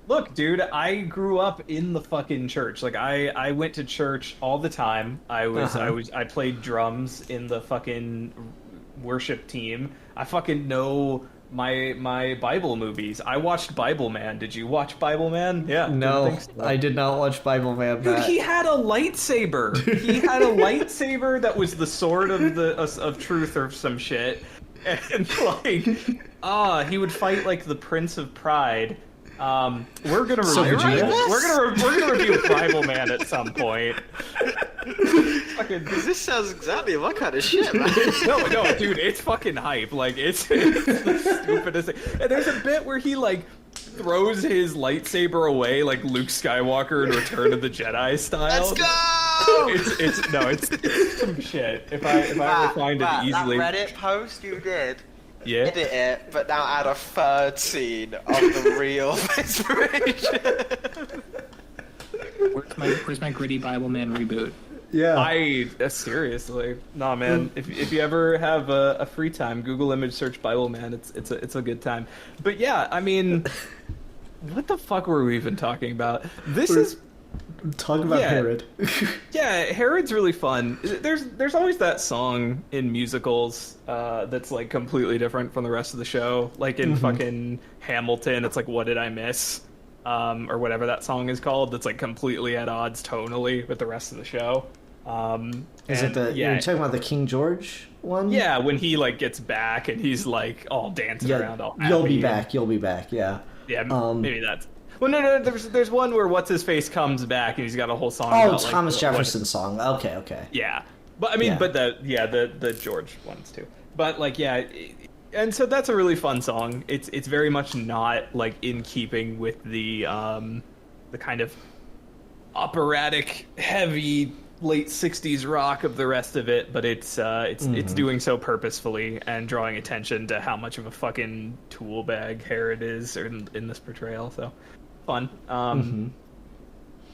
Look, dude, I grew up in the fucking church. Like, I went to church all the time. I played drums in the fucking worship team. I fucking know my Bible movies. I watched Bible Man. Did you watch Bible Man? Yeah. No, I did not watch Bible Man. Dude, he had a lightsaber. He had a lightsaber that was the sword of truth or some shit. And like, he would fight like the Prince of Pride. We're gonna review Bible Man at some point. This sounds exactly my kind of shit, man. No, dude, it's fucking hype. Like, it's the stupidest thing. And there's a bit where he like throws his lightsaber away, like Luke Skywalker in Return of the Jedi style. Let's go! It's some shit. If I ever find it easily. That Reddit post you did. Yeah. Edit it, but now add a third scene of the real inspiration. Where's my gritty Bible Man reboot? Yeah. Seriously, nah, man. If you ever have a free time, Google image search Bible Man. It's a good time. But yeah, I mean, what the fuck were we even talking about? Talk about Herod. Yeah, Herod's really fun. There's always that song in musicals that's like completely different from the rest of the show. Like in fucking Hamilton, it's like "What Did I Miss?" Or whatever that song is called. That's like completely at odds tonally with the rest of the show. Is it the you're talking about the King George one? Yeah, when he like gets back and he's like all dancing around, all happy. You'll be back. Yeah. Yeah, maybe that's. Well, no. There's one where what's his face comes back and he's got a whole song. Oh, about, Thomas Jefferson's song. Okay. Yeah, but I mean, but the George ones too. But like, yeah, and so that's a really fun song. It's very much not like in keeping with the kind of operatic, heavy late '60s rock of the rest of it, but it's doing so purposefully and drawing attention to how much of a fucking tool bag Herod is in this portrayal. So fun.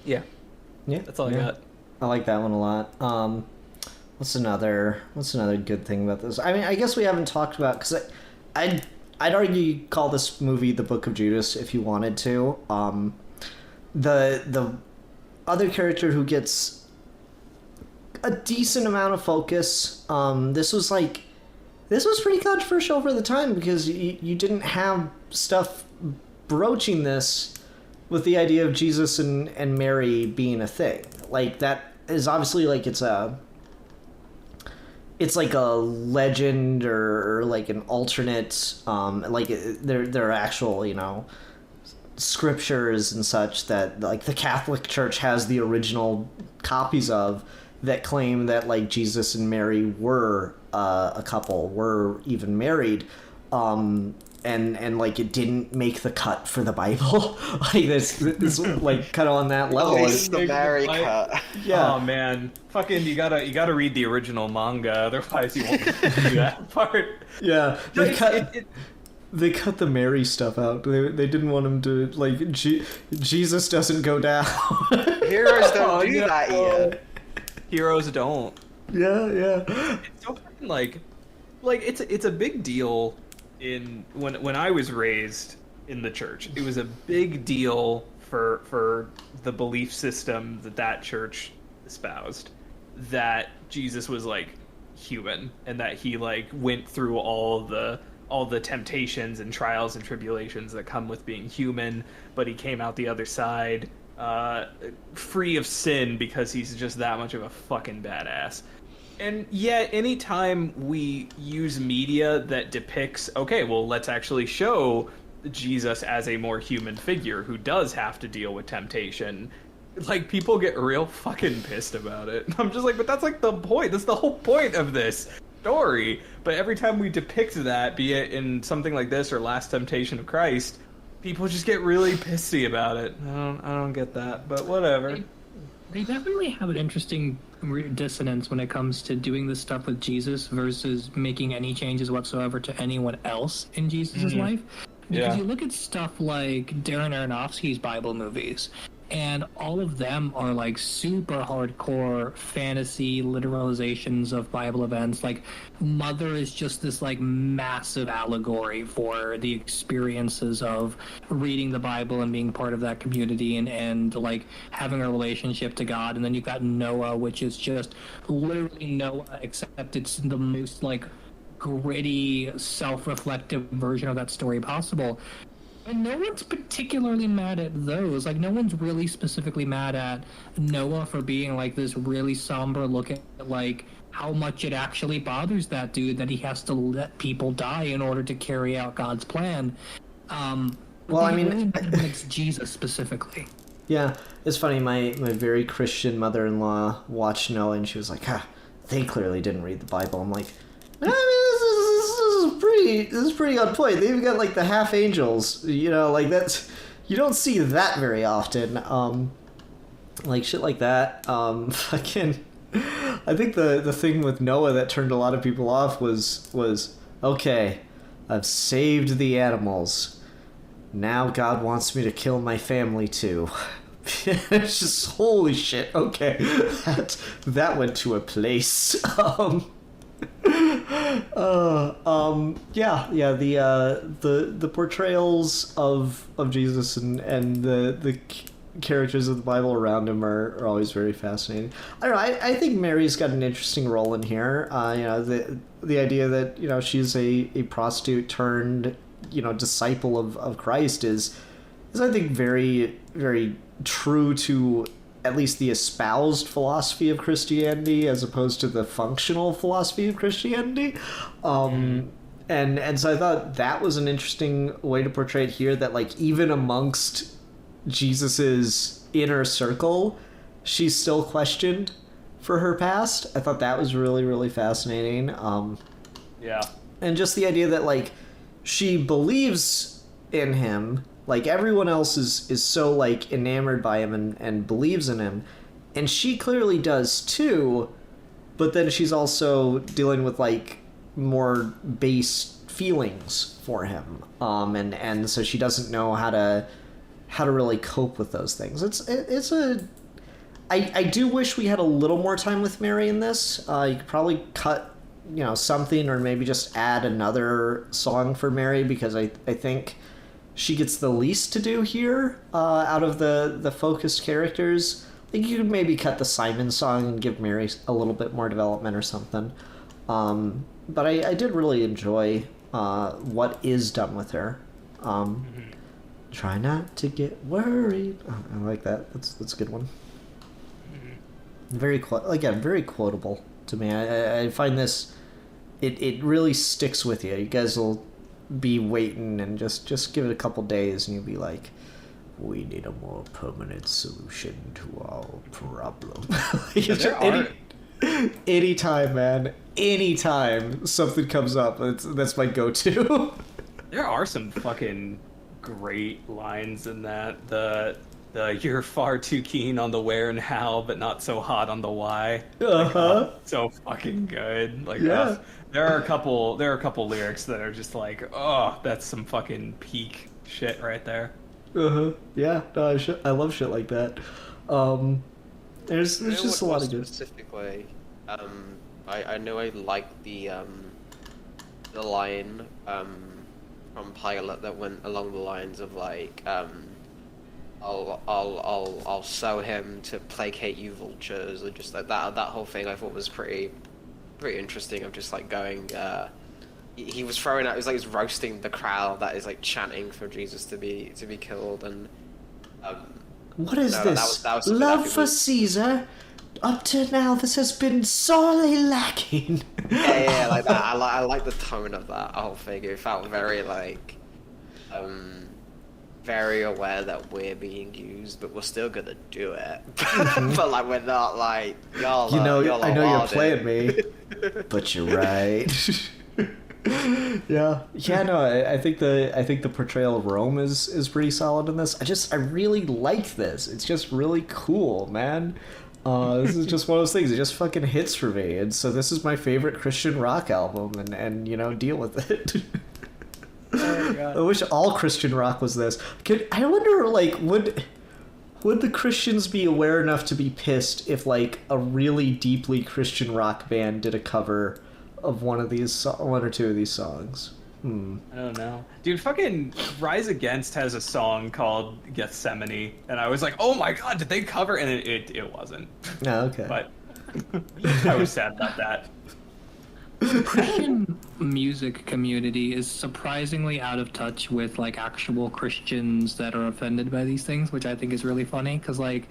Yeah, that's all I got. I like that one a lot. What's another good thing about this? I mean, I guess we haven't talked about, because I'd argue you call this movie The Book of Judas if you wanted to. The other character who gets a decent amount of focus. This was pretty controversial for the time, because you didn't have stuff broaching this with the idea of Jesus and Mary being a thing. Like, that is obviously like it's like a legend or like an alternate, like there are actual, scriptures and such that like the Catholic Church has the original copies of, that claim that like Jesus and Mary were a couple, were even married, and like it didn't make the cut for the Bible. Like this like kind of on that level. It's the Mary cut. Yeah. Oh man, fucking you gotta read the original manga, otherwise you won't do that part. Yeah, they cut the Mary stuff out. They didn't want him to like Jesus doesn't go down. Heroes don't do that yet. Heroes don't. Yeah. It's so fucking like it's a big deal in when I was raised in the church. It was a big deal for the belief system that church espoused, that Jesus was like human and that he like went through all the temptations and trials and tribulations that come with being human, but he came out the other side free of sin because he's just that much of a fucking badass. And yet, anytime we use media that depicts, okay, well, let's actually show Jesus as a more human figure who does have to deal with temptation, like, people get real fucking pissed about it. I'm just like, but that's like the point. That's the whole point of this story. But every time we depict that, be it in something like this or Last Temptation of Christ, people just get really pissy about it. I don't get that, but whatever. They definitely have an interesting dissonance when it comes to doing this stuff with Jesus versus making any changes whatsoever to anyone else in Jesus' life. Because you look at stuff like Darren Aronofsky's Bible movies, and all of them are like super hardcore fantasy literalizations of Bible events. Like Mother is just this like massive allegory for the experiences of reading the Bible and being part of that community and like having a relationship to God. And then you've got Noah, which is just literally Noah, except it's the most like gritty, self-reflective version of that story possible. And no one's particularly mad at those. Like, no one's really specifically mad at Noah for being, like, this really somber look at, like, how much it actually bothers that dude that he has to let people die in order to carry out God's plan. Well, I mean... Really it's Jesus specifically. Yeah, it's funny. My very Christian mother-in-law watched Noah, and she was like, they clearly didn't read the Bible. I'm like, I mean, this is pretty on point. They've got like the half angels, like that's, you don't see that very often. Like shit like that. Fucking, I think the thing with Noah that turned a lot of people off was okay, I've saved the animals. Now God wants me to kill my family too. It's just holy shit. Okay, that went to a place. The portrayals of Jesus and the characters of the Bible around him are always very fascinating. I don't know. I think Mary's got an interesting role in here. The idea that she's a prostitute turned disciple of Christ is I think very very true to at least the espoused philosophy of Christianity as opposed to the functional philosophy of Christianity. And so I thought that was an interesting way to portray it here, that like even amongst Jesus's inner circle, she's still questioned for her past. I thought that was really, really fascinating. Yeah. And just the idea that like she believes in him, like everyone else is so like enamored by him and believes in him, and she clearly does too, but then she's also dealing with like more base feelings for him, and so she doesn't know how to really cope with those things. I do wish we had a little more time with Mary in this. You could probably cut something, or maybe just add another song for Mary, because I think she gets the least to do here out of the focused characters. I think you could maybe cut the Simon song and give Mary a little bit more development or something. But I did really enjoy what is done with her. Try not to get worried. Oh, I like that. That's a good one. Very very quotable to me. I find this, it really sticks with you. You guys will be waiting and just give it a couple days and you'll be like, we need a more permanent solution to our problem. Anytime, man. Anytime something comes up, that's my go-to. There are some fucking great lines in that. The you're far too keen on the where and how, but not so hot on the why. So fucking good. Like, yeah. There are a couple lyrics that are just like, oh, that's some fucking peak shit right there. Yeah. No, I love shit like that. There's just a lot of good. Specifically, I know I like the line from Pilate that went along the lines of like, I'll sow him to placate you vultures, or just like that whole thing I thought was pretty interesting, of just like going, he was throwing out, it was like he's roasting the crowd that is like chanting for Jesus to be killed. And what is this? That was love for Caesar? Up to now, this has been sorely lacking. yeah, like that. I like the tone of that whole thing. It felt very like, very aware that we're being used, but we're still gonna do it. But like, we're not like, y'all. I know you're playing me, but you're right. Yeah. No. I think the portrayal of Rome is pretty solid in this. I really like this. It's just really cool, man. This is just one of those things. It just fucking hits for me, and so this is my favorite Christian rock album, and deal with it. Oh, God. I wish all Christian rock was this. I wonder, like, would the Christians be aware enough to be pissed if like a really deeply Christian rock band did a cover of one or two of these songs? I don't know. Dude, fucking Rise Against has a song called Gethsemane, and I was like, oh my god, did they cover? And it wasn't. Oh, okay. But I was sad about that. The Christian music community is surprisingly out of touch with like actual Christians that are offended by these things, which I think is really funny, because like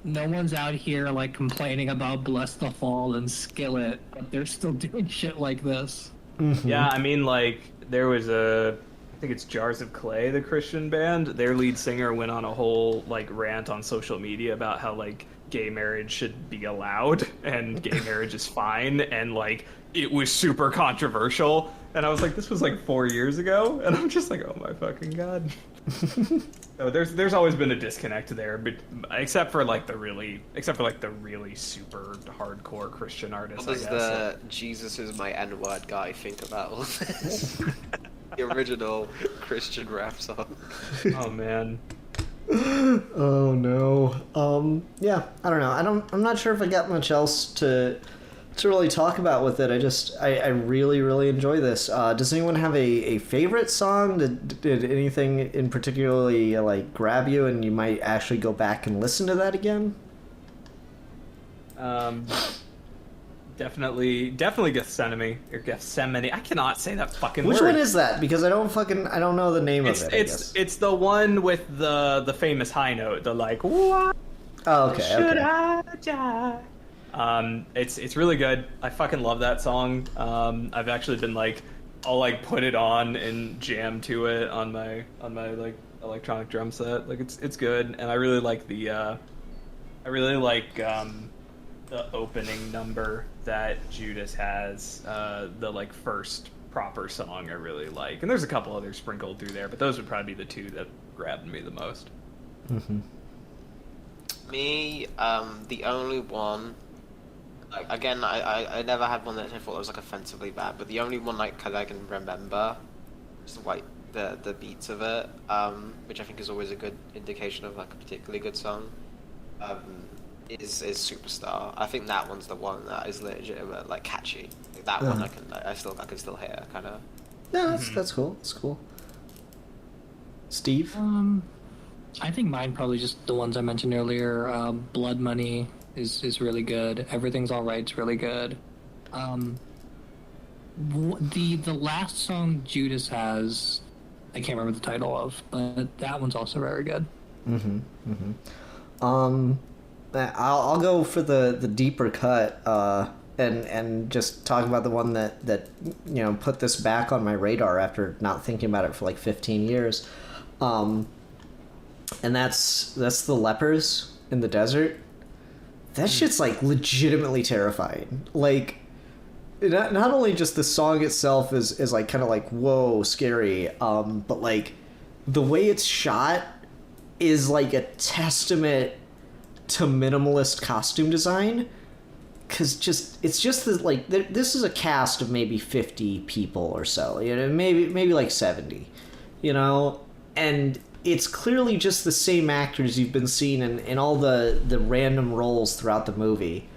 no one's out here like complaining about Bless the Fall and Skillet, but they're still doing shit like this. Mm-hmm. Yeah, I mean, like, there was I think it's Jars of Clay, the Christian band. Their lead singer went on a whole, like, rant on social media about how, like, gay marriage should be allowed and gay marriage is fine, and, like, it was super controversial. And I was like, this was, like, 4 years ago? And I'm just like, oh my fucking god. So there's always been a disconnect there, but except for like the really super hardcore Christian artists. What does the Jesus is my N-word guy think about all this? The original Christian rap song. Oh man. Oh no. Yeah, I don't know. I'm not sure if I got much else to really talk about with it. I really, really enjoy this. Does anyone have a favorite song? Did anything in particularly like grab you and you might actually go back and listen to that again? Definitely Gethsemane or Gethsemane. I cannot say that fucking word. Which one is that? Because I don't know the name of it. It's the one with the famous high note. The like what? Oh, okay. Should Okay. I die? It's really good. I fucking love that song. I've actually been like, I'll like put it on and jam to it on my like electronic drum set. Like it's good, and I really like the opening number that Judas has. The like first proper song I really like, and there's a couple others sprinkled through there, but those would probably be the two that grabbed me the most. Mm-hmm. Me, the only one. Like, again, I never had one that I thought was like offensively bad, but the only one like that I can remember is the beats of it, which I think is always a good indication of like a particularly good song. Is Superstar. I think that one's the one that is legitimate, like catchy. Like, that one I can still hear kind of. Yeah, that's cool. That's cool. Steve. I think mine probably just the ones I mentioned earlier. Blood Money is really good. Everything's Alright's really good. The last song Judas has, I can't remember the title of, but that one's also very good. I'll go for the deeper cut and just talk about the one that put this back on my radar after not thinking about it for like 15 years. And that's the lepers in the desert. That shit's like legitimately terrifying. Like, not only just the song itself is like kind of like whoa scary, but like the way it's shot is like a testament to minimalist costume design. Cause it's just like this is a cast of maybe 50 people or so, maybe like 70, and it's clearly just the same actors you've been seeing in all the random roles throughout the movie.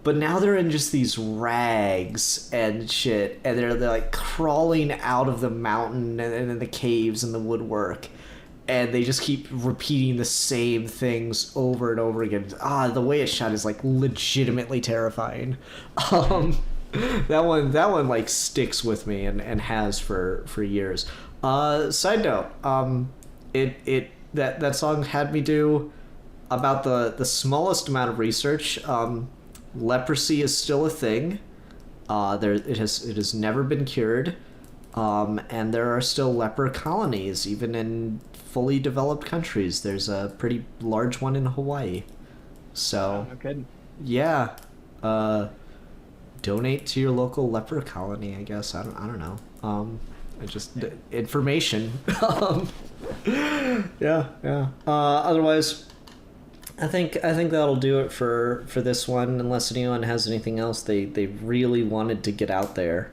But now they're in just these rags and shit, and they're like crawling out of the mountain and in the caves and the woodwork, and they just keep repeating the same things over and over again. The way it's shot is like legitimately terrifying. That one like sticks with me and has for years. Side note, that song had me do about the smallest amount of research. Leprosy is still a thing. It has never been cured, and there are still leper colonies even in fully developed countries. There's a pretty large one in Hawaii. So Good. yeah, donate to your local leper colony. I guess I don't know. Information. Yeah. Otherwise, I think that'll do it for this one. Unless anyone has anything else they really wanted to get out there.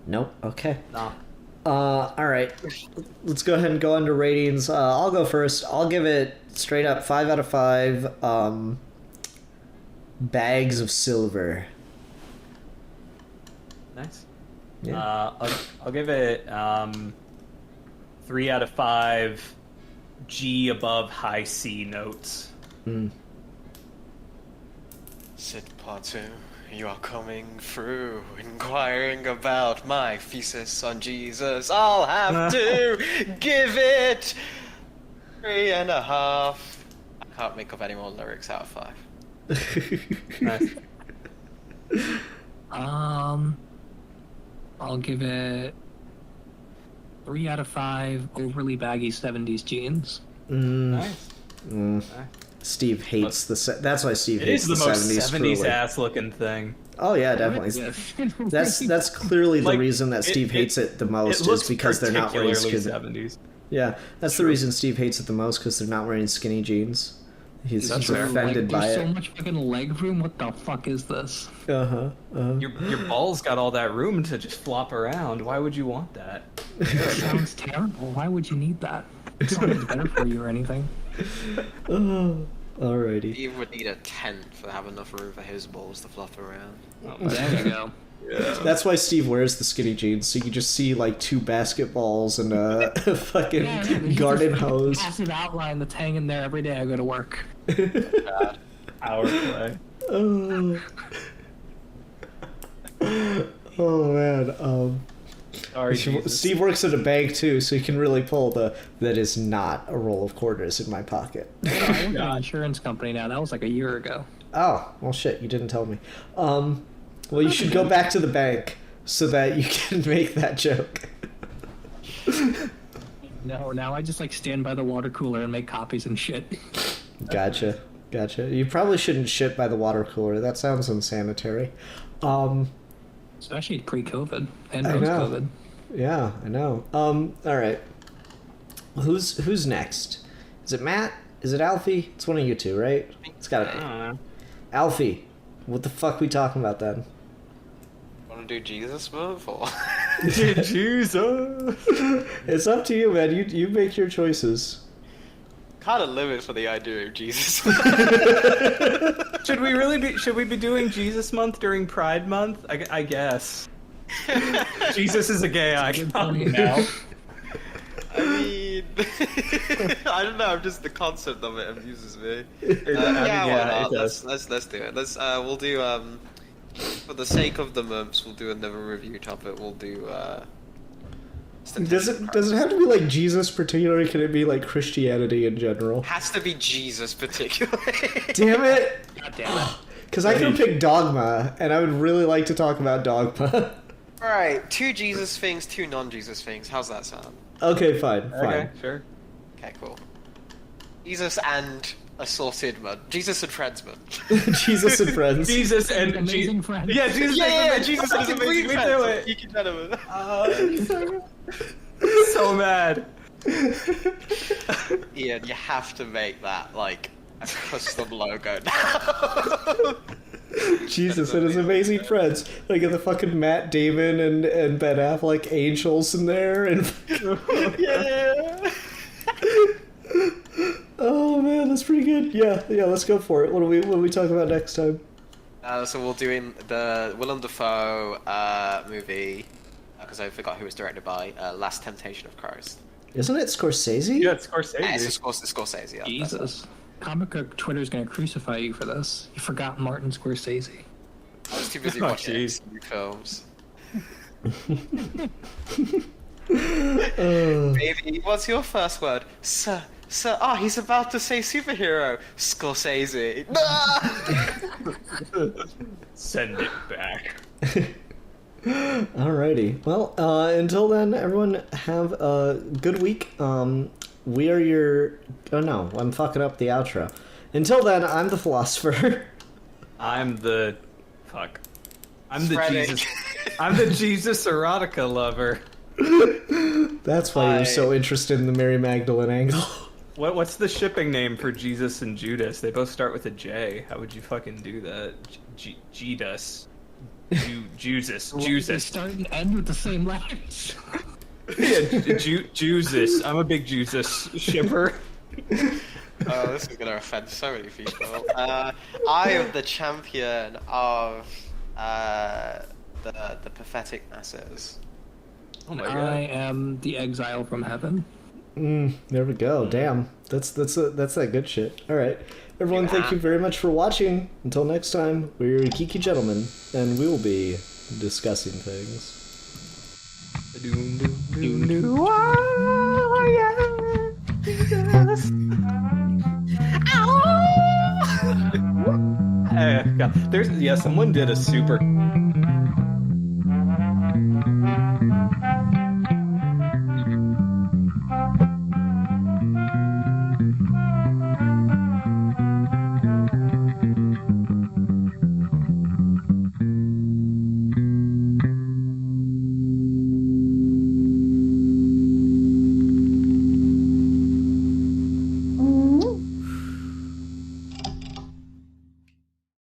Nope. Okay. Nah. All right. Let's go ahead and go into ratings. I'll go first. I'll give it straight up 5 out of 5. Bags of silver. Nice. Yeah. I'll give it 3 out of 5 G above high C notes. Sid Patu, you are coming through, inquiring about my thesis on Jesus. I'll have to give it 3.5. I can't make up any more lyrics out of 5. Nice. I'll give it 3 out of 5 overly baggy 70s jeans. Nice. Steve hates that's why Steve It hates is the the most 70s 70s cruelly. ass looking thing. Oh yeah, definitely. Yes. That's clearly the Like, reason that Steve hates it the most It looks is because they're not wearing particularly skinny. 70s. Yeah, that's the reason Steve hates it the most, because they're not wearing skinny jeans. He's That's just fair. offended by There's it. so much fucking leg room. What the fuck is this? Your balls got all that room to just flop around. Why would you want that? It sounds terrible. Why would you need that? It's not any better for you or anything. Alrighty. He would need a tent to have enough room for his balls to flop around. There you go. That's why Steve wears the skinny jeans, so you can just see like 2 basketballs and a fucking there's garden just a hose. massive outline that's hanging there every day I go to work. Power play. Oh man. Sorry, Jesus. Steve works at a bank too, so he can really pull the "that is not a roll of quarters in my pocket." I work at an insurance company now. That was like a year ago. Oh, well, shit, you didn't tell me. Well, you should go back to the bank so that you can make that joke. No, now I just like stand by the water cooler and make copies and shit. Gotcha. You probably shouldn't shit by the water cooler. That sounds unsanitary. Especially pre-COVID and I know. post-COVID. Yeah, I know. All right. Who's next? Is it Matt? Is it Alfie? It's one of you two, right? It's gotta be. Alfie, what the fuck we talking about then? Want to do Jesus move or? Jesus. It's up to you, man. You make your choices. Kind of live it for the idea of Jesus. Should we be doing Jesus month during Pride month? I guess. Jesus is a gay icon now. I mean, I don't know. Just the concept of it amuses me. It does. Let's do it. We'll do for the sake of the months, we'll do another review topic. We'll do Does it have to be like Jesus particularly? Can it be like Christianity in general? Has to be Jesus particularly. Damn it! God damn it. Because I could pick Dogma, and I would really like to talk about Dogma. Alright, 2 Jesus things, 2 non-Jesus things. How's that sound? Okay, fine. Okay, sure. Okay, cool. Jesus and assorted mud. Jesus and friends mud. Jesus and friends. Jesus and Amazing friends. Yeah, Jesus. Yeah, Jesus and fucking amazing beat me friends. to it. Geeky gentlemen. So mad. Ian, you have to make that like a custom logo now. Jesus and his amazing friends. I get the fucking Matt Damon and Ben Affleck angels in there, and Yeah. oh man, that's pretty good. Yeah, let's go for it. What do we talk about next time? So we'll do the Willem Dafoe movie, because I forgot who it was directed by. Last Temptation of Christ. Isn't it Scorsese? Yeah, it's Scorsese. Yeah, it's Scorsese. Yeah, Jesus. Comic book Twitter's gonna crucify you for this. You forgot Martin Scorsese. I was too busy Oh, watching jeez. new films. Uh, Baby, what's your first word? Sir. He's about to say superhero. Scorsese. Send it back. Alrighty. Well, until then, everyone have a good week. We are your... Oh no, I'm fucking up the outro. Until then, I'm the philosopher. I'm the Freddy. Jesus. I'm the Jesus erotica lover. That's why you're so interested in the Mary Magdalene angle. What's the shipping name for Jesus and Judas? They both start with a J. How would you fucking do that? Jesus. Jesus. They Jesus. start and end with the same letters. Yeah, Jesus. I'm a big Jesus shipper. Oh, this is gonna offend so many people. I am the champion of the pathetic masses. Oh my I god. am the exile from heaven. There we go. Damn. That's that good shit. All right. Everyone, thank you very much for watching. Until next time, we're Geeky Gentlemen, and we will be discussing things. God. Someone did a super